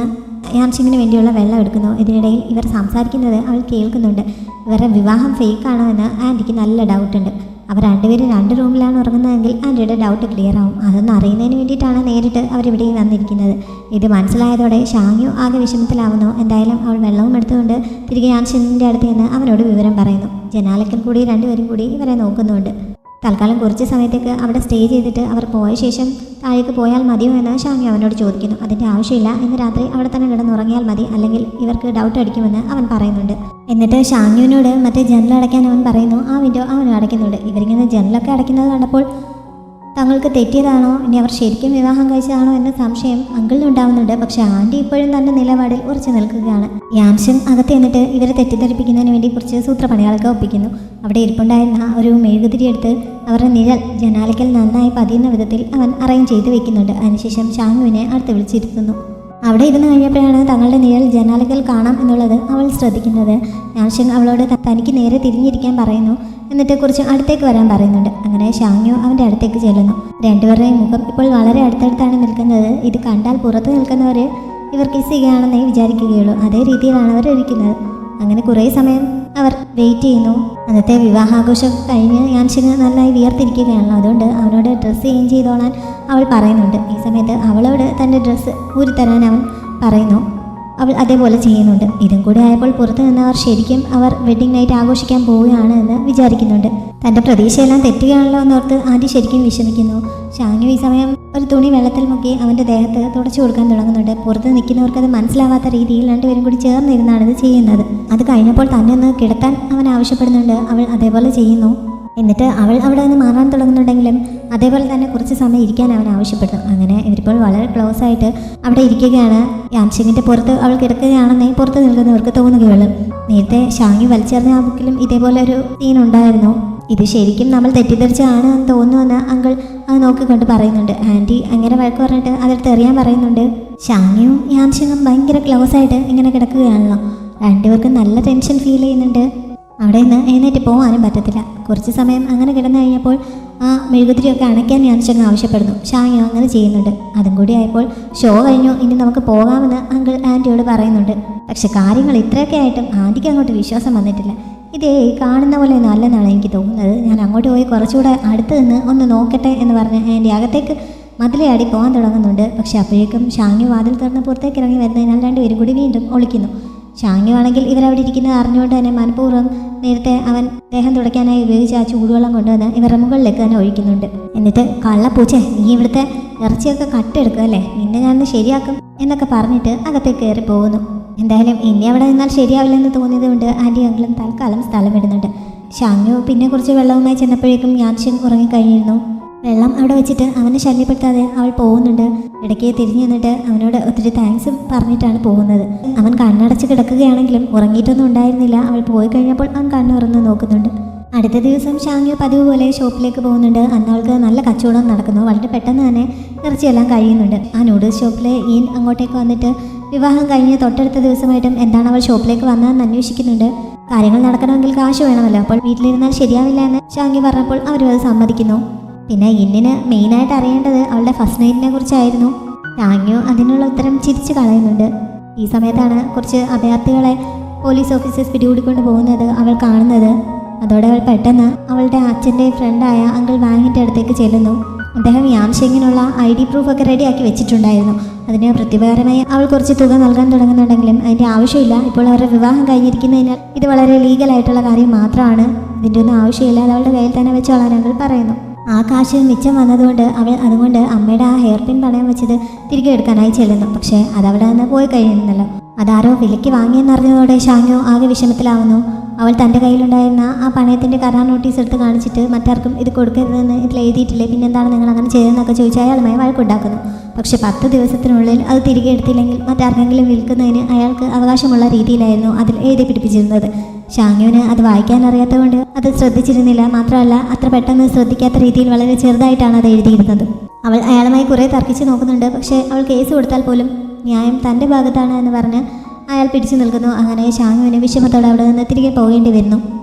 യാൻഷങ്ങിന് വേണ്ടിയുള്ള വെള്ളം എടുക്കുന്നു. ഇതിനിടയിൽ ഇവർ സംസാരിക്കുന്നത് അവൾ കേൾക്കുന്നുണ്ട്. ഇവരുടെ വിവാഹം ഫേക്കാണോ എന്ന് ആൻറ്റിക്ക് നല്ല ഡൗട്ടുണ്ട്. അവർ രണ്ടുപേരും 2 റൂമിലാണ് ഉറങ്ങുന്നതെങ്കിൽ ആൻറ്റിയുടെ ഡൗട്ട് ക്ലിയർ ആവും. അതൊന്നും അറിയുന്നതിന് വേണ്ടിയിട്ടാണ് നേരിട്ട് അവരിവിടെ വന്നിരിക്കുന്നത്. ഇത് മനസ്സിലായതോടെ ഷാങ്യു ആകെ വിഷമത്തിലാവുന്നു. എന്തായാലും അവൾ വെള്ളവും എടുത്തുകൊണ്ട് തിരികെ യാൻഷങ്ങിൻ്റെ അടുത്ത് നിന്ന് അവനോട് വിവരം പറയുന്നു. ജനാലക്കൽ കൂടി രണ്ടുപേരും കൂടി ഇവരെ നോക്കുന്നുണ്ട്. തൽക്കാലം കുറച്ച് സമയത്തേക്ക് അവിടെ സ്റ്റേ ചെയ്തിട്ട് അവർ പോയ ശേഷം താഴേക്ക് പോയാൽ മതിയോ എന്ന് ഷാങ്യു അവനോട് ചോദിക്കുന്നു. അതിൻ്റെ ആവശ്യമില്ല, ഇന്ന് രാത്രി അവിടെ തന്നെ കിടന്നുറങ്ങിയാൽ മതി, അല്ലെങ്കിൽ ഇവർക്ക് ഡൗട്ട് അടിക്കുമെന്ന് അവൻ പറയുന്നുണ്ട്. എന്നിട്ട് ഷാങ്യുവിനോട് മറ്റേ ജനൽ അടയ്ക്കാൻ അവൻ പറയുന്നു. ആ വിൻഡോ അവനും അടയ്ക്കുന്നുണ്ട്. ഇവരിങ്ങനെ ജനലൊക്കെ അടയ്ക്കുന്നത് കണ്ടപ്പോൾ തങ്ങൾക്ക് തെറ്റിയതാണോ, ഇനി അവർ ശരിക്കും വിവാഹം കഴിച്ചതാണോ എന്ന സംശയം അങ്കിളിനുണ്ടാവുന്നുണ്ട്. പക്ഷെ ആൻറ്റി ഇപ്പോഴും തന്റെ നിലപാടിൽ ഉറച്ചു നിൽക്കുകയാണ്. യാൻഷൻ അകത്ത് എന്നിട്ട് ഇവരെ തെറ്റിദ്ധരിപ്പിക്കുന്നതിന് വേണ്ടി കുറച്ച് സൂത്രപ്പണികളൊക്കെ ഒപ്പിക്കുന്നു. അവിടെ ഇരിപ്പുണ്ടായിരുന്ന ഒരു മെഴുകുതിരി എടുത്ത് അവരുടെ നിഴൽ ജനാലയ്ക്കൽ നന്നായി പതിയുന്ന വിധത്തിൽ അവൻ അറേഞ്ച് ചെയ്ത് വെക്കുന്നുണ്ട്. അതിനുശേഷം ഷാങ്ങുവിനെ അടുത്ത് വിളിച്ചിരുത്തുന്നു. അവിടെ ഇരുന്ന് കഴിഞ്ഞപ്പോഴാണ് തങ്ങളുടെ നിഴൽ ജനാലകൾ കാണാം എന്നുള്ളത് അവൾ ശ്രദ്ധിക്കുന്നത്. യാൻഷൻ അവളോട് തനിക്ക് നേരെ തിരിഞ്ഞിരിക്കാൻ പറയുന്നു. എന്നിട്ട് കുറച്ച് അടുത്തേക്ക് വരാൻ പറയുന്നുണ്ട്. അങ്ങനെ ഷാങ്യു അവൻ്റെ അടുത്തേക്ക് ചെല്ലുന്നു. രണ്ടുപേരുടെയും മുഖം ഇപ്പോൾ വളരെ അടുത്തടുത്താണ് നിൽക്കുന്നത്. ഇത് കണ്ടാൽ പുറത്ത് നിൽക്കുന്നവർ ഇവർ കിസ് ചെയ്യുകയാണെന്നേ വിചാരിക്കുകയുള്ളൂ. അതേ രീതിയിലാണ് അവർ ഇരിക്കുന്നത്. അങ്ങനെ കുറേ സമയം അവർ വെയിറ്റ് ചെയ്യുന്നു. അന്നത്തെ വിവാഹാഘോഷം കഴിഞ്ഞ് യാൻഷിന് നന്നായി വിയർത്തിരിക്കുകയാണല്ലോ. അതുകൊണ്ട് അവനോട് ഡ്രസ്സ് ചേഞ്ച് ചെയ്തോളാൻ അവൾ പറയുന്നുണ്ട്. ഈ സമയത്ത് അവളോട് തൻ്റെ ഡ്രസ്സ് ഊരിത്തരാൻ അവൻ പറയുന്നു. അവൾ അതേപോലെ ചെയ്യുന്നുണ്ട്. ഇതും കൂടി ആയപ്പോൾ പുറത്തു നിന്നവർ ശരിക്കും അവർ വെഡ്ഡിംഗ് നൈറ്റ് ആഘോഷിക്കാൻ പോവുകയാണ് എന്ന് വിചാരിക്കുന്നുണ്ട്. തൻ്റെ പ്രതീക്ഷയെല്ലാം തെറ്റുകയാണല്ലോ എന്നോർത്ത് ആദ്യം ശരിക്കും വിഷമിക്കുന്നു. ഷാങ്യു ഈ സമയം ഒരു തുണി വെള്ളത്തിൽ മുക്കി അവൻ്റെ ദേഹത്ത് തുടച്ചു കൊടുക്കാൻ തുടങ്ങുന്നുണ്ട്. പുറത്ത് നിൽക്കുന്നവർക്ക് അത് മനസ്സിലാവാത്ത രീതിയിൽ രണ്ടുപേരും കൂടി ചേർന്നിരുന്നാണ് ഇത് ചെയ്യുന്നത്. അത് കഴിഞ്ഞപ്പോൾ തന്നെ ഒന്ന് കിടത്താൻ അവൻ ആവശ്യപ്പെടുന്നുണ്ട്. അവൾ അതേപോലെ ചെയ്യുന്നു. എന്നിട്ട് അവൾ അവിടെ നിന്ന് മാറാൻ തുടങ്ങുന്നുണ്ടെങ്കിലും അതേപോലെ തന്നെ കുറച്ച് സമയം ഇരിക്കാൻ അവൻ ആവശ്യപ്പെടുന്നു. അങ്ങനെ ഇവരിപ്പോൾ വളരെ ക്ലോസ് ആയിട്ട് അവിടെ ഇരിക്കുകയാണ്. യാൻഷിങ്ങിൻ്റെ പുറത്ത് അവൾ കിടക്കുകയാണെന്നേ പുറത്ത് നിൽക്കുന്നവർക്ക് തോന്നുകയുള്ളൂ. നേരത്തെ ഷാങ്യു വലിച്ചെറിഞ്ഞ ആ ബുക്കിലും ഇതേപോലെ ഒരു സീൻ ഉണ്ടായിരുന്നു. ഇത് ശരിക്കും നമ്മൾ തെറ്റിദ്ധരിച്ചാണ് എന്ന് തോന്നുമെന്ന് അങ്കിൾ അത് നോക്കിക്കൊണ്ട് പറയുന്നുണ്ട്. ആൻറ്റി അങ്ങനെ വഴക്ക് പറഞ്ഞിട്ട് അതെടുത്ത് എറിയാൻ പറയുന്നുണ്ട്. ഷാങ്യുവും യാൻഷിങ്ങും ഭയങ്കര ക്ലോസ് ആയിട്ട് ഇങ്ങനെ കിടക്കുകയാണല്ലോ. രണ്ടുപേർക്കും നല്ല ടെൻഷൻ ഫീൽ ചെയ്യുന്നുണ്ട്. അവിടെ നിന്ന് എഴുന്നേറ്റ് പോകാനും പറ്റത്തില്ല. കുറച്ച് സമയം അങ്ങനെ കിടന്നു കഴിഞ്ഞപ്പോൾ ആ മെഴുകുതിരിയൊക്കെ അണയ്ക്കാൻ യാൻഷങ് ആവശ്യപ്പെടുന്നു. ഷാങ്യു അങ്ങനെ ചെയ്യുന്നുണ്ട്. അതും കൂടി ആയപ്പോൾ ഷോ കഴിഞ്ഞു, ഇനി നമുക്ക് പോകാമെന്ന് അങ്കിൾ ആൻറ്റിയോട് പറയുന്നുണ്ട്. പക്ഷെ കാര്യങ്ങൾ ഇത്രയൊക്കെ ആയിട്ടും ആൻറ്റിക്ക് അങ്ങോട്ട് വിശ്വാസം വന്നിട്ടില്ല. ഇതേ കാണുന്ന പോലെ ഒന്നും അല്ലെന്നാണ് എനിക്ക് തോന്നുന്നത്. ഞാൻ അങ്ങോട്ട് പോയി കുറച്ചുകൂടെ അടുത്ത് നിന്ന് ഒന്ന് നോക്കട്ടെ എന്ന് പറഞ്ഞ് ആൻറ്റി അകത്തേക്ക് മതിലയാടി പോകാൻ തുടങ്ങുന്നുണ്ട്. പക്ഷെ അപ്പോഴേക്കും ഷാങ്യു വാതിൽ തുറന്ന് പുറത്തേക്ക് ഇറങ്ങി വരുന്നതിനാൽ രണ്ടുപേരും കൂടി വീണ്ടും ഒളിക്കുന്നു. ഷാങ്യു ആണെങ്കിൽ ഇവരവിടെ ഇരിക്കുന്നത് അറിഞ്ഞുകൊണ്ട് തന്നെ മനഃപൂർവ്വം നേരത്തെ അവൻ ദേഹം തുടയ്ക്കാനായി ഉപയോഗിച്ച ആ ചൂടുവെള്ളം കൊണ്ടുവന്ന് ഇവരുടെ മുകളിലേക്ക് തന്നെ ഒഴിക്കുന്നുണ്ട്. എന്നിട്ട് കള്ളപ്പൂച്ചേ, നീ ഇവിടുത്തെ ഇറച്ചിയൊക്കെ കട്ടെടുക്കുക അല്ലേ, നിന്നെ ഞാൻ ശരിയാക്കും എന്നൊക്കെ പറഞ്ഞിട്ട് അകത്തേക്ക് കയറി പോകുന്നു. എന്തായാലും ഇനി അവിടെ നിന്നാൽ ശരിയാവില്ലെന്ന് തോന്നിയത് കൊണ്ട് ആൻറ്റി അങ്കിളും തൽക്കാലം സ്ഥലം ഇടുന്നുണ്ട്. ഷാങ്യു പിന്നെ കുറച്ച് വെള്ളവുമായി ചെന്നപ്പോഴേക്കും യാൻഷൻ ഉറങ്ങിക്കഴിഞ്ഞിരുന്നു. വെള്ളം അവിടെ വെച്ചിട്ട് അവനെ ശല്യപ്പെടുത്താതെ അവൾ പോകുന്നുണ്ട്. ഇടയ്ക്ക് തിരിഞ്ഞു നിന്നിട്ട് അവനോട് ഒത്തിരി താങ്ക്സും പറഞ്ഞിട്ടാണ് പോകുന്നത്. അവൻ കണ്ണടച്ച് കിടക്കുകയാണെങ്കിലും ഉറങ്ങിയിട്ടൊന്നും ഉണ്ടായിരുന്നില്ല. അവൾ പോയി കഴിഞ്ഞപ്പോൾ അവൻ കണ്ണുറന്ന് നോക്കുന്നുണ്ട്. അടുത്ത ദിവസം ഷാങ്യു പതിവ് പോലെ ഷോപ്പിലേക്ക് പോകുന്നുണ്ട്. അന്ന് അവൾക്ക് നല്ല കച്ചവടം നടക്കുന്നു. വളരെ പെട്ടെന്ന് തന്നെ ഇറച്ചിയെല്ലാം കഴിയുന്നുണ്ട്. ആ നൂഡിൽസ് ഷോപ്പിലെ ഈൻ അങ്ങോട്ടേക്ക് വന്നിട്ട് വിവാഹം കഴിഞ്ഞ് തൊട്ടടുത്ത ദിവസമായിട്ടും എന്താണ് അവൾ ഷോപ്പിലേക്ക് വന്നതെന്ന് അന്വേഷിക്കുന്നുണ്ട്. കാര്യങ്ങൾ നടക്കണമെങ്കിൽ കാശ് വേണമല്ലോ, അപ്പോൾ വീട്ടിലിരുന്നാൽ ശരിയാവില്ല എന്ന് ഷാങ്യു പറഞ്ഞപ്പോൾ അവരും അത് സമ്മതിക്കുന്നു. പിന്നെ ഇന്നിന് മെയിനായിട്ട് അറിയേണ്ടത് അവളുടെ ഫസ്റ്റ് നൈറ്റിനെ കുറിച്ചായിരുന്നു. ഷാങ്യു അതിനുള്ള ഉത്തരം ചിരിച്ചു കളയുന്നുണ്ട്. ഈ സമയത്താണ് കുറച്ച് അഭയാർത്ഥികളെ പോലീസ് ഓഫീസേഴ്സ് പിടികൂടിക്കൊണ്ട് പോകുന്നത് അവൾ കാണുന്നത്. അതോടെ അവൾ പെട്ടെന്ന് അവളുടെ അച്ഛൻ്റെ ഫ്രണ്ടായ അങ്കിൾ വാങ്ങിൻ്റെ അടുത്തേക്ക് ചെല്ലുന്നു. അദ്ദേഹം യാൻഷെങ്ങിനുള്ള ID പ്രൂഫൊക്കെ റെഡിയാക്കി വെച്ചിട്ടുണ്ടായിരുന്നു. അതിന് പ്രത്യുപകാരമായി അവൾ കുറച്ച് തുക നൽകാൻ തുടങ്ങുന്നുണ്ടെങ്കിലും അതിൻ്റെ ആവശ്യമില്ല. ഇപ്പോൾ അവരുടെ വിവാഹം കഴിഞ്ഞിരിക്കുന്നതിനാൽ ഇത് വളരെ ലീഗലായിട്ടുള്ള കാര്യം മാത്രമാണ്. ഇതിൻ്റെ ഒന്നും ആവശ്യമില്ല, അത് അവളുടെ കയ്യിൽ തന്നെ വെച്ചോളാൻ അങ്കിൾ പറയുന്നു. ആ കാശ് മിച്ചം വന്നതുകൊണ്ട് അവൾ അതുകൊണ്ട് അമ്മയുടെ ആ ഹെയർ പിൻ പണയം വെച്ചത് തിരികെ എടുക്കാനായി ചെല്ലുന്നു. പക്ഷേ അതവിടെ നിന്ന് പോയി കഴിയുന്നല്ലോ. അതാരോ വിലയ്ക്ക് വാങ്ങിയെന്നറിഞ്ഞതോടെ ഷാങ്യു ആകെ വിഷമത്തിലാവുന്നു. അവൾ തൻ്റെ കയ്യിലുണ്ടായിരുന്ന ആ പണയത്തിൻ്റെ കരാർ നോട്ടീസ് എടുത്ത് കാണിച്ചിട്ട് മറ്റാർക്കും ഇത് കൊടുക്കരുതെന്ന് ഇതിൽ എഴുതിയിട്ടില്ലേ, പിന്നെന്താണ് നിങ്ങൾ അങ്ങനെ ചെയ്തതെന്നൊക്കെ ചോദിച്ചാൽ അയാളുമായി വഴക്കുണ്ടാക്കുന്നു. പക്ഷെ 10 ദിവസത്തിനുള്ളിൽ അത് തിരികെ എടുത്തില്ലെങ്കിൽ മറ്റാർക്കെങ്കിലും വിൽക്കുന്നതിന് അയാൾക്ക് അവകാശമുള്ള രീതിയിലായിരുന്നു അതിൽ എഴുതി പിടിപ്പിച്ചിരുന്നത്. ഷാങ്യുവിന് അത് വായിക്കാൻ അറിയാത്തതുകൊണ്ട് അത് ശ്രദ്ധിച്ചിരുന്നില്ല. മാത്രമല്ല അത്ര പെട്ടെന്ന് ശ്രദ്ധിക്കാത്ത രീതിയിൽ വളരെ ചെറുതായിട്ടാണ് അത് എഴുതിയിരുന്നത്. അവൾ അയാളുമായി കുറേ തർക്കിച്ച് നോക്കുന്നുണ്ട്. പക്ഷേ അവൾ കേസ് കൊടുത്താൽ പോലും ന്യായം തൻ്റെ ഭാഗത്താണ് എന്ന് പറഞ്ഞ് അയാൾ പിടിച്ചു നിൽക്കുന്നു. അങ്ങനെ ഷാങ്യുവിന് വിഷമത്തോടെ അവിടെ നിന്ന് തിരികെ പോകേണ്ടി വരുന്നു.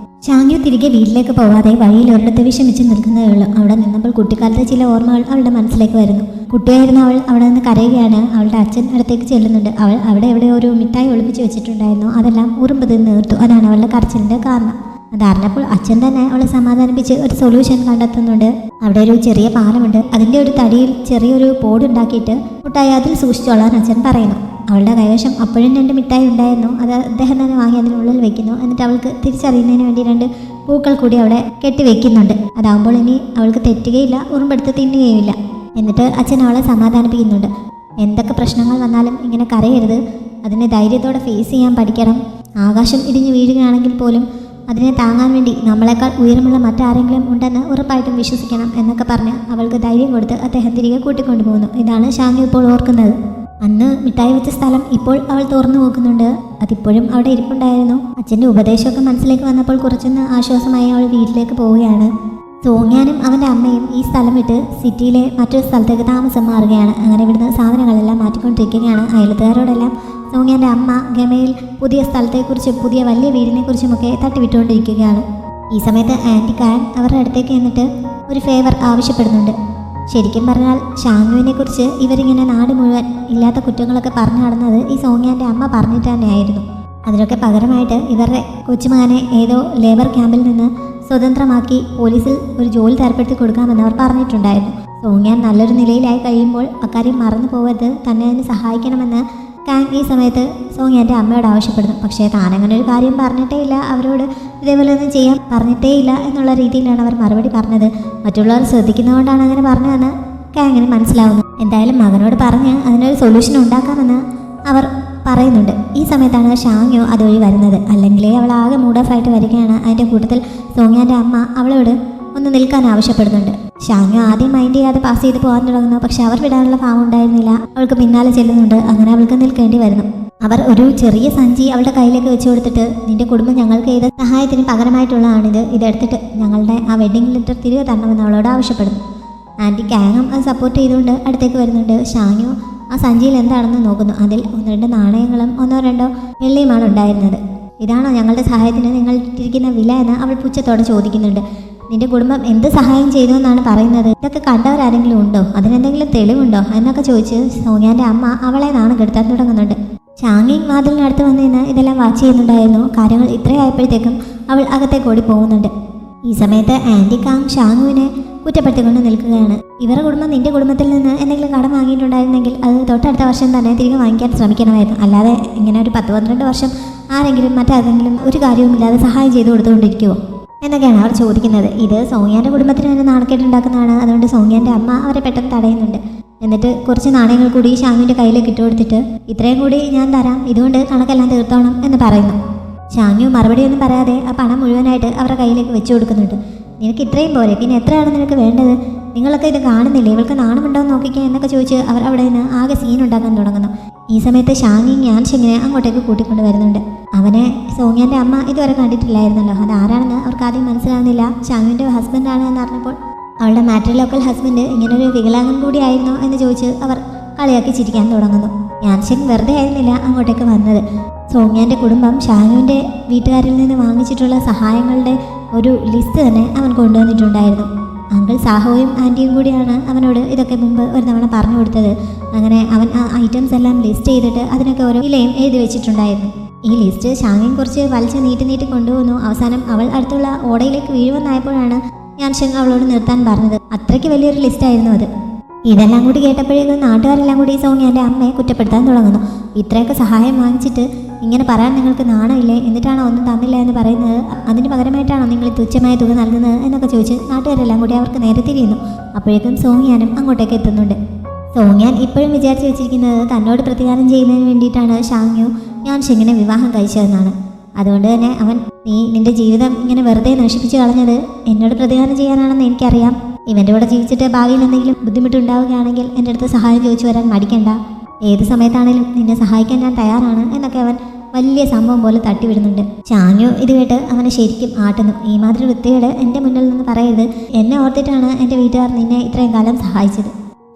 ഷാങ്യു തിരികെ വീട്ടിലേക്ക് പോകാതെ വഴിയിൽ ഒരിടത്ത് വിഷമിച്ച് നിൽക്കുന്നതേ ഉള്ളൂ. അവിടെ നിന്നപ്പോൾ കുട്ടിക്കാലത്തെ ചില ഓർമ്മകൾ അവളുടെ മനസ്സിലേക്ക് വരുന്നു. കുട്ടിയായിരുന്ന അവൾ അവിടെ നിന്ന് കരയുകയാണ്. അവളുടെ അച്ഛൻ അടുത്തേക്ക് ചെല്ലുന്നുണ്ട്. അവൾ അവിടെ എവിടെ ഒരു മിഠായി ഒളിപ്പിച്ച് വെച്ചിട്ടുണ്ടായിരുന്നു. അതെല്ലാം ഉറുമ്പ് തിന്ന് തീർത്തു. അതാണ് അവളുടെ കരച്ചിലിൻ്റെ കാരണം. അതറിഞ്ഞപ്പോൾ അച്ഛൻ തന്നെ അവളെ സമാധാനിപ്പിച്ച് ഒരു സൊല്യൂഷൻ കണ്ടെത്തുന്നുണ്ട്. അവിടെ ഒരു ചെറിയ പാലമുണ്ട്. അതിൻ്റെ ഒരു തടിയിൽ ചെറിയൊരു പോടുണ്ടാക്കിയിട്ട് മിഠായി അതിൽ സൂക്ഷിച്ചോളാൻ അച്ഛൻ പറയുന്നു. അവളുടെ കൈവശം അപ്പോഴും 2 മിഠായി ഉണ്ടായിരുന്നു. അത് അദ്ദേഹം തന്നെ വാങ്ങി അതിനുള്ളിൽ വെക്കുന്നു. എന്നിട്ട് അവൾക്ക് തിരിച്ചറിയുന്നതിന് വേണ്ടി 2 പൂക്കൾ കൂടി അവിടെ കെട്ടിവെക്കുന്നുണ്ട്. അതാകുമ്പോൾ ഇനി അവൾക്ക് തെറ്റുകയില്ല, ഉറുമ്പെടുത്ത് തിന്നുകയുമില്ല. എന്നിട്ട് അച്ഛൻ അവളെ സമാധാനിപ്പിക്കുന്നുണ്ട്. എന്തൊക്കെ പ്രശ്നങ്ങൾ വന്നാലും ഇങ്ങനെ കരയരുത്, അതിനെ ധൈര്യത്തോടെ ഫേസ് ചെയ്യാൻ പഠിക്കണം. ആകാശം ഇടിഞ്ഞു വീഴുകയാണെങ്കിൽ പോലും അതിനെ താങ്ങാൻ വേണ്ടി നമ്മളെക്കാൾ ഉയരമുള്ള മറ്റാരെങ്കിലും ഉണ്ടെന്ന് ഉറപ്പായിട്ടും വിശ്വസിക്കണം എന്നൊക്കെ പറഞ്ഞ് അവൾക്ക് ധൈര്യം കൊടുത്ത് അദ്ദേഹം തിരികെ കൂട്ടിക്കൊണ്ടുപോകുന്നു. ഇതാണ് ഷാങ്ങു ഇപ്പോൾ ഓർക്കുന്നത്. അന്ന് മിഠായി വെച്ച സ്ഥലം ഇപ്പോൾ അവൾ തുറന്നു നോക്കുന്നുണ്ട്. അതിപ്പോഴും അവിടെ ഇരിപ്പുണ്ടായിരുന്നു. അച്ഛൻ്റെ ഉപദേശമൊക്കെ മനസ്സിലേക്ക് വന്നപ്പോൾ കുറച്ചൊന്ന് ആശ്വാസമായി അവൾ വീട്ടിലേക്ക് പോവുകയാണ്. സോങ്യാനും അവൻ്റെ അമ്മയും ഈ സ്ഥലം വിട്ട് സിറ്റിയിലെ മറ്റൊരു സ്ഥലത്തേക്ക് താമസം മാറുകയാണ്. അങ്ങനെ ഇവിടുന്ന് സാധനങ്ങളെല്ലാം മാറ്റിക്കൊണ്ടിരിക്കുകയാണ്. അയൽത്തുകാരോടെല്ലാം സോങ്യാൻ്റെ അമ്മ ഗമയിൽ പുതിയ സ്ഥലത്തെക്കുറിച്ചും പുതിയ വലിയ വീടിനെക്കുറിച്ചുമൊക്കെ തട്ടിവിട്ടുകൊണ്ടിരിക്കുകയാണ്. ഈ സമയത്ത് ആൻറ്റി കാൻ അവരുടെ അടുത്തേക്ക് എന്നിട്ട് ഒരു ഫേവർ ആവശ്യപ്പെടുന്നുണ്ട്. ശരിക്കും പറഞ്ഞാൽ ഷാങ്ങുവിനെ കുറിച്ച് ഇവരിങ്ങനെ നാട് മുഴുവൻ ഇല്ലാത്ത കുറ്റങ്ങളൊക്കെ പറഞ്ഞു നടന്നത് ഈ സോങ്യാൻ്റെ അമ്മ പറഞ്ഞിട്ട് തന്നെയായിരുന്നു. അതിനൊക്കെ പകരമായിട്ട് ഇവരുടെ കൊച്ചുമകനെ ഏതോ ലേബർ ക്യാമ്പിൽ നിന്ന് സ്വതന്ത്രമാക്കി പോലീസിൽ ഒരു ജോലി തരപ്പെടുത്തി കൊടുക്കാമെന്ന് അവർ പറഞ്ഞിട്ടുണ്ടായിരുന്നു. സോങ്യാൻ നല്ലൊരു നിലയിലായി കഴിയുമ്പോൾ അക്കാര്യം മറന്നു പോകരുത്, തന്നെ അതിന് സഹായിക്കണമെന്ന് കാങ് ഈ സമയത്ത് സോങ്യാൻ്റെ അമ്മയോട് ആവശ്യപ്പെടുന്നു. പക്ഷേ താനങ്ങനെ ഒരു കാര്യം പറഞ്ഞിട്ടേ ഇല്ല, അവരോട് ഇതേപോലെ ഒന്നും ചെയ്യാൻ പറഞ്ഞിട്ടേ ഇല്ല എന്നുള്ള രീതിയിലാണ് അവർ മറുപടി പറഞ്ഞത്. മറ്റുള്ളവർ ശ്രദ്ധിക്കുന്നതുകൊണ്ടാണ് അങ്ങനെ പറഞ്ഞതെന്ന് കാങ്ങിന് മനസ്സിലാവുന്നു. എന്തായാലും മകനോട് പറഞ്ഞ് അതിനൊരു സൊല്യൂഷൻ ഉണ്ടാക്കാമെന്ന് അവർ പറയുന്നുണ്ട്. ഈ സമയത്താണ് ഷാങ്യോ അതുവഴി വരുന്നത്. അല്ലെങ്കിലേ അവൾ ആകെ മൂഡ് ഓഫ് ആയിട്ട് വരികയാണ്. അതിൻ്റെ കൂട്ടത്തിൽ സോങ്യാൻ്റെ അമ്മ അവളോട് ഒന്ന് നിൽക്കാൻ ആവശ്യപ്പെടുന്നുണ്ട്. ഷാങ്യോ ആദ്യം മൈൻഡ് ചെയ്യാതെ പാസ് ചെയ്ത് പോകാൻ തുടങ്ങുന്നു. പക്ഷെ അവർ വിടാനുള്ള ഭാവം ഉണ്ടായിരുന്നില്ല. അവൾക്ക് പിന്നാലെ ചെല്ലുന്നുണ്ട്. അങ്ങനെ അവൾക്ക് നിൽക്കേണ്ടി വരുന്നു. അവർ ഒരു ചെറിയ സഞ്ചി അവളുടെ കയ്യിലേക്ക് വെച്ചു കൊടുത്തിട്ട്, നിന്റെ കുടുംബം ഞങ്ങൾക്ക് ചെയ്ത സഹായത്തിന് പകരമായിട്ടുള്ളതാണിത്, ഇതെടുത്തിട്ട് ഞങ്ങളുടെ ആ വെഡ്ഡിംഗ് ലെറ്റർ തിരികെ തരണമെന്ന് അവളോട് ആവശ്യപ്പെടുന്നു. ആൻറ്റി കാങ്ങും അത് സപ്പോർട്ട് ചെയ്തുകൊണ്ട് അടുത്തേക്ക് വരുന്നുണ്ട്. ഷാങ്യോ ആ സഞ്ചിയിൽ എന്താണെന്ന് നോക്കുന്നു. അതിൽ 1-2 നാണയങ്ങളും 1-2 വെള്ളിയുമാണ് ഉണ്ടായിരുന്നത്. ഇതാണോ ഞങ്ങളുടെ സഹായത്തിന് നിങ്ങൾ ഇട്ടിരിക്കുന്ന വില എന്ന് അവൾ പുച്ഛത്തോടെ ചോദിക്കുന്നുണ്ട്. നിന്റെ കുടുംബം എന്ത് സഹായം ചെയ്തു എന്നാണ് പറയുന്നത്? ഇതൊക്കെ കണ്ടവരാരെങ്കിലും ഉണ്ടോ? അതിനെന്തെങ്കിലും തെളിവുണ്ടോ എന്നൊക്കെ ചോദിച്ച് സോങ്യാൻ്റെ അമ്മ അവളെ നാണം കെടുത്താൻ തുടങ്ങുന്നുണ്ട്. ഷാങ്ങി വാതിലിനടുത്ത് വന്ന് നിന്ന് ഇതെല്ലാം വാച്ച് ചെയ്യുന്നുണ്ടായിരുന്നു. കാര്യങ്ങൾ ഇത്രയായപ്പോഴത്തേക്കും അവൾ അകത്തേക്ക് ഓടി പോകുന്നുണ്ട്. ഈ സമയത്ത് ആൻറ്റി കാങ് ഷാങ്ങുവിനെ കുറ്റപ്പെടുത്തിക്കൊണ്ട് നിൽക്കുകയാണ്. ഇവരുടെ കുടുംബം നിന്റെ കുടുംബത്തിൽ നിന്ന് എന്തെങ്കിലും കടം വാങ്ങിയിട്ടുണ്ടായിരുന്നെങ്കിൽ അത് തൊട്ടടുത്ത വർഷം തന്നെ തിരികെ വാങ്ങിക്കാൻ ശ്രമിക്കണമായിരുന്നു. അല്ലാതെ ഇങ്ങനെ ഒരു 10-12 വർഷം ആരെങ്കിലും മറ്റാരെങ്കിലും ഒരു കാര്യവുമില്ലാതെ സഹായം ചെയ്തു കൊടുത്തുകൊണ്ടിരിക്കുമോ എന്നൊക്കെയാണ് അവർ ചോദിക്കുന്നത്. ഇത് സോങ്യാൻ്റെ കുടുംബത്തിന് തന്നെ നാണക്കേട്ടുണ്ടാക്കുന്നതാണ്. അതുകൊണ്ട് സോങ്യാൻ്റെ അമ്മ അവരെ പെട്ടെന്ന് തടയുന്നുണ്ട്. എന്നിട്ട് കുറച്ച് നാണയങ്ങൾ കൂടി ഷാങ്ങുവിൻ്റെ കയ്യിലേക്ക് ഇട്ട് കൊടുത്തിട്ട്, ഇത്രയും കൂടി ഞാൻ തരാം, ഇതുകൊണ്ട് കണക്കെല്ലാം തീർത്തോണം എന്ന് പറയുന്നു. ഷാങ്ങു മറുപടിയൊന്നും പറയാതെ ആ പണം മുഴുവനായിട്ട് അവരുടെ കയ്യിലേക്ക് വെച്ചു കൊടുക്കുന്നുണ്ട്. നിനക്ക് ഇത്രയും പോരെ, പിന്നെ എത്രയാണ് നിനക്ക് വേണ്ടത്? നിങ്ങളൊക്കെ ഇത് കാണുന്നില്ലേ, ഇവൾക്ക് നാണമുണ്ടോ എന്ന് നോക്കിക്കുക എന്നൊക്കെ ചോദിച്ച് അവർ അവിടെ നിന്ന് ആകെ സീൻ ഉണ്ടാക്കാൻ തുടങ്ങുന്നു. ഈ സമയത്ത് ഷാങ്ങി യാൻഷിങ്ങിനെ അങ്ങോട്ടേക്ക് കൂട്ടിക്കൊണ്ട് വരുന്നുണ്ട്. അവനെ സോങ്യാൻ്റെ അമ്മ ഇതുവരെ കണ്ടിട്ടില്ലായിരുന്നല്ലോ. അത് ആരാണെന്ന് അവർക്ക് ആദ്യം മനസ്സിലാവുന്നില്ല. ഷാങ്ങുവിൻ്റെ ഹസ്ബൻഡാണ് എന്ന് അറിഞ്ഞപ്പോൾ അവളുടെ മാട്രിലോക്കൽ ഹസ്ബൻഡ് ഇങ്ങനൊരു വികലാംഗം കൂടിയായിരുന്നോ എന്ന് ചോദിച്ച് അവർ കളിയാക്കി ചിരിക്കാൻ തുടങ്ങുന്നു. യാൻഷിങ് വെറുതെ ആയിരുന്നില്ല അങ്ങോട്ടേക്ക് വന്നത്. സോങ്യാൻ്റെ കുടുംബം ഷാങ്ങുവിൻ്റെ വീട്ടുകാരിൽ നിന്ന് വാങ്ങിച്ചിട്ടുള്ള സഹായങ്ങളുടെ ഒരു ലിസ്റ്റ് തന്നെ അവൻ കൊണ്ടുവന്നിട്ടുണ്ടായിരുന്നു. അങ്കിൾ സാഹോയും ആൻറ്റിയും കൂടിയാണ് അവനോട് ഇതൊക്കെ മുമ്പ് ഒരു തവണ പറഞ്ഞു കൊടുത്തത്. അങ്ങനെ അവൻ ആ ഐറ്റംസ് എല്ലാം ലിസ്റ്റ് ചെയ്തിട്ട് അതിനൊക്കെ ഓരോ വിലയും എഴുതി വെച്ചിട്ടുണ്ടായിരുന്നു. ഈ ലിസ്റ്റ് ഷാങ്ങിൻ കുറച്ച് വലിച്ച് നീട്ടി കൊണ്ടുപോകുന്നു. അവസാനം അവൾ അടുത്തുള്ള ഓടയിലേക്ക് വീഴുവെന്നായപ്പോഴാണ് യാൻഷിങ് അവളോട് നിർത്താൻ പറഞ്ഞത്. അത്രയ്ക്ക് വലിയൊരു ലിസ്റ്റായിരുന്നു അത്. ഇതെല്ലാം കൂടി കേട്ടപ്പോഴേക്കും നാട്ടുകാരെല്ലാം കൂടി സോങ്യാൻ്റെ അമ്മയെ കുറ്റപ്പെടുത്താൻ തുടങ്ങുന്നു. ഇത്രയൊക്കെ സഹായം വാങ്ങിച്ചിട്ട് ഇങ്ങനെ പറയാൻ നിങ്ങൾക്ക് നാണമില്ലേ? എന്നിട്ടാണോ ഒന്നും തന്നില്ല എന്ന് പറയുന്നത്? അതിന് പകരമായിട്ടാണോ നിങ്ങൾ തുച്ഛമായ തുക നൽകുന്നത് എന്നൊക്കെ ചോദിച്ച് നാട്ടുകാരെല്ലാം കൂടി അവർക്ക് നേരെ തിരിയുന്നു. അപ്പോഴേക്കും സോങ്യാനും അങ്ങോട്ടേക്ക് എത്തുന്നുണ്ട്. സോങ്യാൻ ഇപ്പോഴും വിചാരിച്ചു വെച്ചിരിക്കുന്നത് തന്നോട് പ്രതികാരം ചെയ്യുന്നതിന് വേണ്ടിയിട്ടാണ് ഷാങ്യു യാൻഷിങ്ങിനെ വിവാഹം കഴിച്ചതെന്നാണ്. അതുകൊണ്ട് തന്നെ അവൻ, നീ നിന്റെ ജീവിതം ഇങ്ങനെ വെറുതെ നശിപ്പിച്ചു കളഞ്ഞത് എന്നോട് പ്രതികാരം ചെയ്യാനാണെന്ന് എനിക്കറിയാം. ഇവൻ്റെ കൂടെ ജീവിച്ചിട്ട് ഭാവിയിൽ എന്തെങ്കിലും ബുദ്ധിമുട്ടുണ്ടാവുകയാണെങ്കിൽ എൻ്റെ അടുത്ത് സഹായം ചോദിച്ചു വരാൻ മടിക്കണ്ട. ഏത് സമയത്താണേലും നിന്നെ സഹായിക്കാൻ ഞാൻ തയ്യാറാണ് എന്നൊക്കെ അവൻ വലിയ സംഭവം പോലെ തട്ടിവിടുന്നുണ്ട്. ഷാങ്യു ഇത് കേട്ട് അവനെ ശരിക്കും ആട്ടുന്നു. ഈ മാതിരി വൃത്തിയോട് എൻ്റെ മുന്നിൽ നിന്ന് പറയരുത്. എന്നെ ഓർത്തിട്ടാണ് എൻ്റെ വീട്ടുകാർ നിന്നെ ഇത്രയും കാലം സഹായിച്ചത്.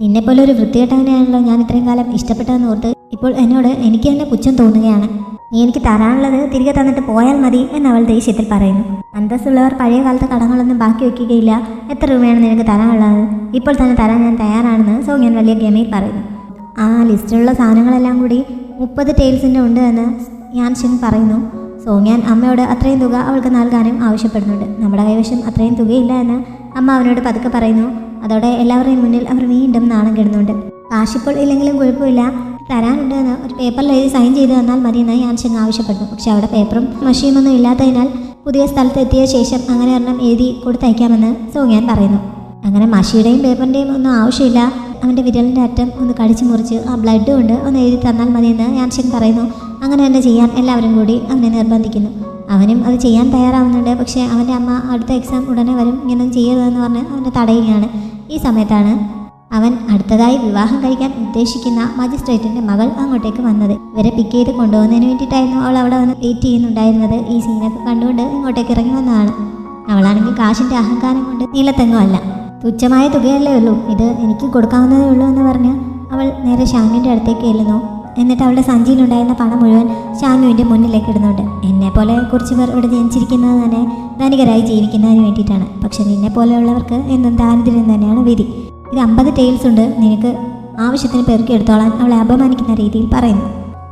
നിന്നെപ്പോലെ ഒരു വൃത്തികെട്ടവനെയാണല്ലോ ഞാൻ ഇത്രയും കാലം ഇഷ്ടപ്പെട്ടതെന്ന് ഓർത്ത് ഇപ്പോൾ എന്നോട് എനിക്ക് തന്നെ പുച്ഛം തോന്നുകയാണ്. നീ എനിക്ക് തരാനുള്ളത് തിരികെ തന്നിട്ട് പോയാൽ മതി എന്നവൾ ദേഷ്യത്തിൽ പറയുന്നു. അന്തസ്സുള്ളവർ പഴയ കാലത്തെ കടങ്ങളൊന്നും ബാക്കി വയ്ക്കുകയില്ല. എത്ര രൂപയാണ് നിനക്ക് തരാനുള്ളത്? ഇപ്പോൾ തന്നെ തരാൻ ഞാൻ തയ്യാറാണെന്ന് സോങ്യാൻ വലിയ ഗമയിൽ പറയുന്നു. ആ ലിസ്റ്റിലുള്ള സാധനങ്ങളെല്ലാം കൂടി 30 ടെയിൽസിൻ്റെ ഉണ്ട് എന്ന് യാൻഷിങ് പറയുന്നു. സോങ്യാൻ അമ്മയോട് അത്രയും തുക അവൾക്ക് നൽകാനും ആവശ്യപ്പെടുന്നുണ്ട്. നമ്മുടെ കൈവശം അത്രയും തുകയില്ല എന്ന് അമ്മ അവനോട് പതുക്കെ പറയുന്നു. അതോടെ എല്ലാവരുടെയും മുന്നിൽ അവർ വീണ്ടും നാണം കെടുന്നുണ്ട്. കാശിപ്പോൾ ഇല്ലെങ്കിലും കുഴപ്പമില്ല, തരാനുണ്ട് എന്ന് ഒരു പേപ്പറിൽ എഴുതി സൈൻ ചെയ്ത് തന്നാൽ മതിയെന്ന് യാൻഷിങ് ആവശ്യപ്പെടുന്നു. പക്ഷെ അവിടെ പേപ്പറും മഷിയുമൊന്നും ഇല്ലാത്തതിനാൽ പുതിയ സ്ഥലത്ത് എത്തിയ ശേഷം അങ്ങനെ ഒരെണ്ണം എഴുതി കൊടുത്തയക്കാമെന്ന് സോങ്യാൻ പറയുന്നു. അങ്ങനെ മഷിയുടെയും പേപ്പറിൻ്റെയും ഒന്നും ആവശ്യമില്ല, അവൻ്റെ വിരലിൻ്റെ അറ്റം ഒന്ന് കടിച്ചു മുറിച്ച് ആ ബ്ലഡ് കൊണ്ട് ഒന്ന് എഴുതി തന്നാൽ മതിയെന്ന് യാൻഷിങ് പറയുന്നു. അങ്ങനെ തന്നെ ചെയ്യാൻ എല്ലാവരും കൂടി അവനെ നിർബന്ധിക്കുന്നു. അവനും അത് ചെയ്യാൻ തയ്യാറാവുന്നുണ്ട്. പക്ഷേ അവൻ്റെ അമ്മ അടുത്ത എക്സാം ഉടനെ വരും, ഇങ്ങനൊന്നും ചെയ്യരുതെന്ന് പറഞ്ഞ് അവൻ്റെ തടയുകയാണ്. ഈ സമയത്താണ് അവൻ അടുത്തതായി വിവാഹം കഴിക്കാൻ ഉദ്ദേശിക്കുന്ന മജിസ്ട്രേറ്റിൻ്റെ മകൾ അങ്ങോട്ടേക്ക് വന്നത്. ഇവരെ പിക്ക് ചെയ്ത് കൊണ്ടുപോകുന്നതിന് വേണ്ടിയിട്ടായിരുന്നു അവൾ അവിടെ വന്ന് വെയിറ്റ് ചെയ്യുന്നുണ്ടായിരുന്നത്. ഈ സീനൊക്കെ കണ്ടുകൊണ്ട് ഇങ്ങോട്ടേക്ക് ഇറങ്ങി വന്നതാണ്. അവളാണെങ്കിൽ കാശിൻ്റെ അഹങ്കാരം കൊണ്ട് നീലത്തെങ്ങുമല്ല. തുച്ഛമായ തുകയല്ലേ ഉള്ളൂ, ഇത് എനിക്ക് കൊടുക്കാവുന്നതേ ഉള്ളൂ എന്ന് പറഞ്ഞ് അവൾ നേരെ ഷാനുവിൻ്റെ അടുത്തേക്ക് ചെല്ലുന്നു. എന്നിട്ട് അവളുടെ സഞ്ചിയിലുണ്ടായിരുന്ന പണം മുഴുവൻ ഷാനുവിൻ്റെ മുന്നിലേക്ക് ഇടുന്നുണ്ട്. എന്നെപ്പോലെ കുറച്ച് പേർ ഇവിടെ ജനിച്ചിരിക്കുന്നത് തന്നെ ധനികരായി ജീവിക്കുന്നതിന് വേണ്ടിയിട്ടാണ്. പക്ഷെ നിന്നെ പോലെയുള്ളവർക്ക് എന്നും ദാരിദ്ര്യം തന്നെയാണ് വിധി. ഇത് 50 ടൈൽസ് ഉണ്ട്, നിനക്ക് ആവശ്യത്തിന് പെറുക്കി എടുത്തോളാൻ അവളെ അപമാനിക്കുന്ന രീതിയിൽ പറയുന്നു.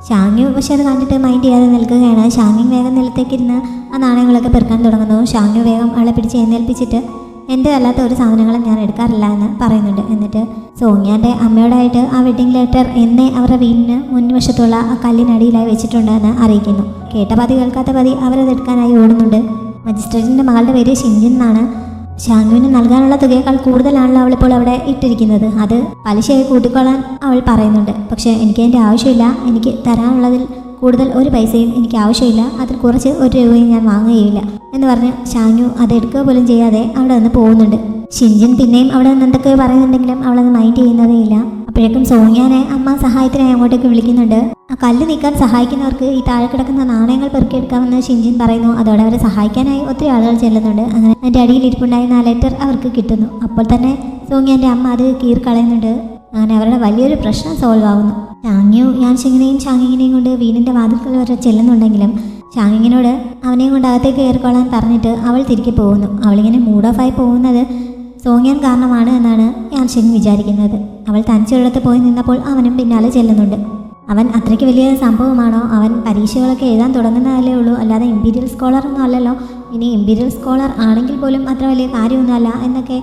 ഷാങ്യു പക്ഷെ അത് കണ്ടിട്ട് മൈൻഡ് ചെയ്യാതെ നിൽക്കുകയാണ്. ഷാങ്യു വേഗം നിലത്തേക്കിരുന്ന് ആ നാണയങ്ങളൊക്കെ പെറുക്കാൻ തുടങ്ങുന്നു. ഷാങ്യു വേഗം അവളെ പിടിച്ച് എഴുന്നേൽപ്പിച്ചിട്ട് എൻ്റെ അല്ലാത്ത ഒരു സാധനങ്ങളും ഞാൻ എടുക്കാറില്ല എന്ന് പറയുന്നുണ്ട്. എന്നിട്ട് സോങ്യാൻ്റെ അമ്മയോടായിട്ട് ആ വെഡ്ഡിങ് ലെറ്റർ എന്നെ അവരുടെ വീടിന് മുൻവശത്തുള്ള ആ കല്ലിനടിയിലായി വെച്ചിട്ടുണ്ട് എന്ന് അറിയിക്കുന്നു. കേട്ട പതി കേൾക്കാത്ത പതി അവരത് എടുക്കാനായി ഓടുന്നുണ്ട്. മജിസ്ട്രേറ്റിൻ്റെ മകളുടെ പേര് ഷിൻജിൻ എന്നാണ്. ഷാങ്യുവിന് നൽകാനുള്ള തുകയേക്കാൾ കൂടുതലാണല്ലോ അവളിപ്പോൾ അവിടെ ഇട്ടിരിക്കുന്നത്. അത് പലിശയായി കൂട്ടിക്കൊള്ളാൻ അവൾ പറയുന്നുണ്ട്. പക്ഷേ എനിക്ക് അതിൻ്റെ ആവശ്യമില്ല, എനിക്ക് തരാനുള്ളതിൽ കൂടുതൽ ഒരു പൈസയും എനിക്ക് ആവശ്യമില്ല, അതിൽ കുറച്ച് 1 രൂപയും ഞാൻ വാങ്ങുകയില്ല എന്ന് പറഞ്ഞ് ഷാങ്യു അത് എടുക്കുക പോലും ചെയ്യാതെ അവിടെ നിന്ന് പോകുന്നുണ്ട്. ഷിൻജിൻ പിന്നെയും അവിടെ നിന്ന് എന്തൊക്കെ പറയുന്നുണ്ടെങ്കിലും അവളത് മൈൻഡ് ചെയ്യുന്നതേ ഇല്ല. അപ്പോഴേക്കും സോങ്യാനെ അമ്മ സഹായത്തിനായി അങ്ങോട്ടേക്ക് വിളിക്കുന്നുണ്ട്. ആ കല്ല് നീക്കാൻ സഹായിക്കുന്നവർക്ക് ഈ താഴെ കിടക്കുന്ന നാണയങ്ങൾ പെറുക്കിയെടുക്കാമെന്ന് ഷിൻജിൻ പറയുന്നു. അതോടെ അവരെ സഹായിക്കാനായി ഒത്തിരി ആളുകൾ ചെല്ലുന്നുണ്ട്. അങ്ങനെ അതിൻ്റെ അടിയിൽ ഇരിപ്പുണ്ടായിരുന്ന ആ ലെറ്റർ അവർക്ക് കിട്ടുന്നു. അപ്പോൾ തന്നെ സോങ്യാൻ്റെ അമ്മ അത് കീറിക്കളയുന്നുണ്ട്. അങ്ങനെ അവരുടെ വലിയൊരു പ്രശ്നം സോൾവ് ആവുന്നു. ഷാങ്യു യാൻഷിങ്ങിനെയും ഷാങ്ങിങ്ങിനെയും കൊണ്ട് വീടിൻ്റെ വാതിൽക്കൽ വരെ ചെല്ലുന്നുണ്ടെങ്കിലും ഷാങ്ങിങ്ങിനോട് അവനെയും കൊണ്ട് അകത്തേക്ക് കയറിക്കൊള്ളാൻ പറഞ്ഞിട്ട് അവൾ തിരികെ പോകുന്നു. അവളിങ്ങനെ മൂഡ് ഓഫ് ആയി പോകുന്നത് സോങ്യാൻ കാരണമാണ് എന്നാണ് യാൻഷിങ് വിചാരിക്കുന്നത്. അവൾ തനിച്ചൊരിടത്ത് പോയി നിന്നപ്പോൾ അവനും പിന്നാലെ ചെല്ലുന്നുണ്ട്. അവൻ അത്രയ്ക്ക് വലിയ സംഭവമാണോ? അവൻ പരീക്ഷകളൊക്കെ എഴുതാൻ തുടങ്ങുന്നതല്ലേ ഉള്ളൂ, അല്ലാതെ ഇമ്പീരിയൽ സ്കോളർ ഒന്നും അല്ലല്ലോ. ഇനി ഇമ്പീരിയൽ സ്കോളർ ആണെങ്കിൽ പോലും അത്ര വലിയ കാര്യമൊന്നുമല്ല എന്നൊക്കെ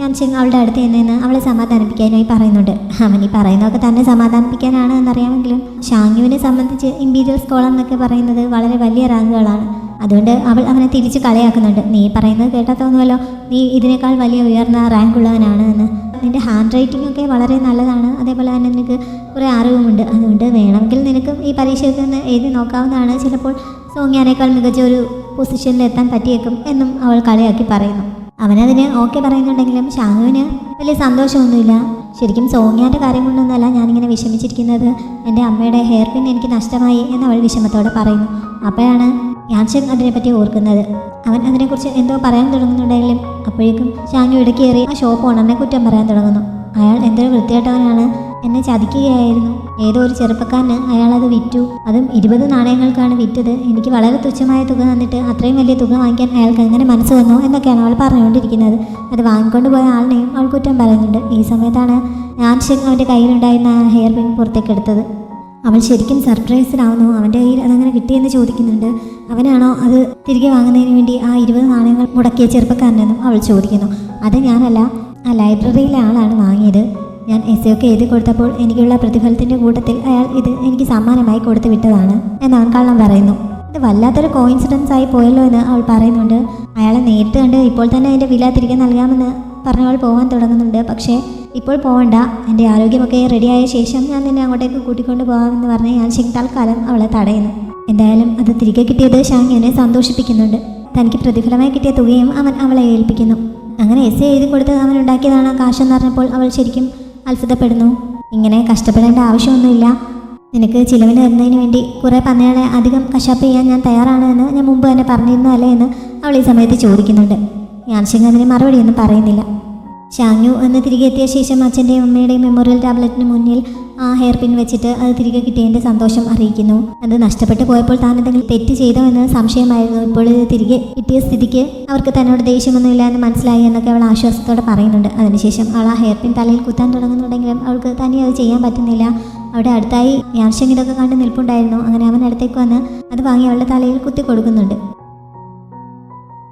യാൻഷിങ് അവളുടെ അടുത്ത് നിന്ന് അവളെ സമാധാനിപ്പിക്കാനായി പറയുന്നുണ്ട്. അവൻ ഈ പറയുന്നതൊക്കെ തന്നെ സമാധാനിപ്പിക്കാനാണ് എന്നറിയാമെങ്കിലും ഷാങ്യുവിനെ സംബന്ധിച്ച് ഇമ്പീരിയൽ സ്കോളർ എന്നൊക്കെ പറയുന്നത് വളരെ വലിയ റാങ്കുകളാണ്. അതുകൊണ്ട് അവൾ അവനെ തിരിച്ച് കളിയാക്കുന്നുണ്ട്. നീ പറയുന്നത് കേട്ടാൽ തോന്നുമല്ലോ നീ ഇതിനേക്കാൾ വലിയ ഉയർന്ന റാങ്ക് ഉള്ളവനാണ് എന്ന്. നിൻ്റെ ഹാൻഡ് റൈറ്റിംഗ് ഒക്കെ വളരെ നല്ലതാണ്, അതേപോലെ തന്നെ നിനക്ക് കുറേ അറിവുമുണ്ട്. അതുകൊണ്ട് വേണമെങ്കിൽ നിനക്കും ഈ പരീക്ഷയിൽ നിന്ന് എഴുതി നോക്കാവുന്നതാണ്. ചിലപ്പോൾ സോങ്യാനേക്കാൾ മികച്ച ഒരു പൊസിഷനിൽ എത്താൻ പറ്റിയേക്കും എന്നും അവൾ കളിയാക്കി പറയുന്നു. അവനതിന് ഓക്കെ പറയുന്നുണ്ടെങ്കിലും ഷാങ്യുവിന് വലിയ സന്തോഷമൊന്നുമില്ല. ശരിക്കും സോങ്യാൻ്റെ കാര്യം കൊണ്ടൊന്നുമല്ല ഞാനിങ്ങനെ വിഷമിച്ചിരിക്കുന്നത്, എൻ്റെ അമ്മയുടെ ഹെയർ പിൻ എനിക്ക് നഷ്ടമായി എന്ന് അവൾ വിഷമത്തോടെ പറയുന്നു. അപ്പോഴാണ് യാൻഷിങ് അതിനെപ്പറ്റി ഓർക്കുന്നത്. അവൻ അതിനെക്കുറിച്ച് എന്തോ പറയാൻ തുടങ്ങുന്നുണ്ടെങ്കിലും അപ്പോഴേക്കും ഷാങ്യു ഇടയ്ക്കേറി ആ ഷോപ്പ് ഓണറിനെ കുറ്റം പറയാൻ തുടങ്ങുന്നു. അയാൾ എന്തൊരു വൃത്തികെട്ടവനാണ്, എന്നെ ചതിക്കുകയായിരുന്നു. ഏതോ ഒരു ചെറുപ്പക്കാരന് അയാളത് വിറ്റു, അതും 20 നാണയങ്ങൾക്കാണ് വിറ്റത്. എനിക്ക് വളരെ തുച്ഛമായ തുക തന്നിട്ട് അത്രയും വലിയ തുക വാങ്ങിക്കാൻ അയാൾക്ക് എങ്ങനെ മനസ്സ് വന്നു എന്നൊക്കെയാണ് അവൾ പറഞ്ഞുകൊണ്ടിരിക്കുന്നത്. അത് വാങ്ങിക്കൊണ്ട് പോയ ആളിനെയും അവൾ കുറ്റം പറയുന്നുണ്ട്. ഈ സമയത്താണ് യാൻഷിങ് അവൻ്റെ കയ്യിലുണ്ടായിരുന്ന ഹെയർ പിൻ പുറത്തേക്ക് എടുത്തത്. അവൾ ശരിക്കും സർപ്രൈസ്ഡാവുന്നു. അവൻ്റെ കയ്യിൽ അതങ്ങനെ കിട്ടിയെന്ന് ചോദിക്കുന്നുണ്ട്. അവനാണോ അത് തിരികെ വാങ്ങുന്നതിന് വേണ്ടി ആ 20 നാണയങ്ങൾ മുടക്കിയ ചെറുപ്പക്കാരനെന്നും അവൾ ചോദിക്കുന്നു. അത് ഞാനല്ല, ആ ലൈബ്രറിയിലെ ആളാണ് വാങ്ങിയത്. ഞാൻ എസ്സെയൊക്കെ എഴുതി കൊടുത്തപ്പോൾ എനിക്കുള്ള പ്രതിഫലത്തിൻ്റെ കൂട്ടത്തിൽ അയാൾ ഇത് എനിക്ക് സമ്മാനമായി കൊടുത്തു വിട്ടതാണ് എന്നവൻ കള്ളം പറയുന്നു. ഇത് വല്ലാത്തൊരു കോയിൻസിഡൻസ് ആയി പോയല്ലോ എന്ന് അവൾ പറയുന്നുണ്ട്. അയാളെ നേരിട്ട് കണ്ട് ഇപ്പോൾ തന്നെ അതിൻ്റെ വില തിരികെ നൽകാമെന്ന് പറഞ്ഞവൾ പോകാൻ തുടങ്ങുന്നുണ്ട്. പക്ഷേ ഇപ്പോൾ പോകണ്ട, എൻ്റെ ആരോഗ്യമൊക്കെ റെഡിയായ ശേഷം ഞാൻ നിന്നെ അങ്ങോട്ടേക്ക് കൂട്ടിക്കൊണ്ട് പോകാമെന്ന് പറഞ്ഞ് യാൻഷിങ് തൽക്കാലം അവളെ തടയുന്നു. എന്തായാലും അത് തിരികെ കിട്ടിയത് ഷാങ്യുവിനെ സന്തോഷിപ്പിക്കുന്നുണ്ട്. തനിക്ക് പ്രതിഫലമായി കിട്ടിയ തുകയും അവൻ അവളെ ഏൽപ്പിക്കുന്നു. അങ്ങനെ എസ്സേ എഴുതി കൊടുത്ത് അവൻ ഉണ്ടാക്കിയതാണ് കാശെന്ന് പറഞ്ഞപ്പോൾ അവൾ ശരിക്കും അത്ഭുതപ്പെടുന്നു. ഇങ്ങനെ കഷ്ടപ്പെടേണ്ട ആവശ്യമൊന്നുമില്ല, നിനക്ക് ചിലവിന് തരുന്നതിന് വേണ്ടി കുറേ പന്നികളെ അധികം കശാപ്പ് ചെയ്യാൻ ഞാൻ തയ്യാറാണ് എന്ന് ഞാൻ മുമ്പ് തന്നെ പറഞ്ഞിരുന്നതല്ലേ എന്ന് അവൾ ഈ സമയത്ത് ചോദിക്കുന്നുണ്ട്. യാൻഷിങ് അതിന് മറുപടിയൊന്നും പറയുന്നില്ല. ഷാങ്യു എന്ന് തിരികെ എത്തിയ ശേഷം അച്ഛൻ്റെയും അമ്മയുടെയും മെമ്മോറിയൽ ടാബ്ലറ്റിന് മുന്നിൽ ആ ഹെയർ പിൻ വെച്ചിട്ട് അത് തിരികെ കിട്ടിയതിൻ്റെ സന്തോഷം അറിയിക്കുന്നു. അത് നഷ്ടപ്പെട്ടു പോയപ്പോൾ താൻ എന്തെങ്കിലും തെറ്റ് ചെയ്തോ എന്ന് സംശയമായിരുന്നു. ഇപ്പോൾ ഇത് തിരികെ കിട്ടിയ സ്ഥിതിക്ക് അവർക്ക് തന്നോട് ദേഷ്യമൊന്നുമില്ല എന്ന് മനസ്സിലായി എന്നൊക്കെ അവൾ ആശ്വാസത്തോടെ പറയുന്നുണ്ട്. അതിനുശേഷം അവൾ ആ ഹെയർ പിൻ തലയിൽ കുത്താൻ തുടങ്ങുന്നുണ്ടെങ്കിലും അവൾക്ക് തന്നെ അത് ചെയ്യാൻ പറ്റുന്നില്ല. അവിടെ അടുത്തായി യാൻഷിങ് ഇതൊക്കെ കണ്ട് നിൽപ്പുണ്ടായിരുന്നു. അങ്ങനെ അവൻ അടുത്തേക്ക് വന്ന് അത് വാങ്ങി അവളുടെ തലയിൽ കുത്തി കൊടുക്കുന്നുണ്ട്.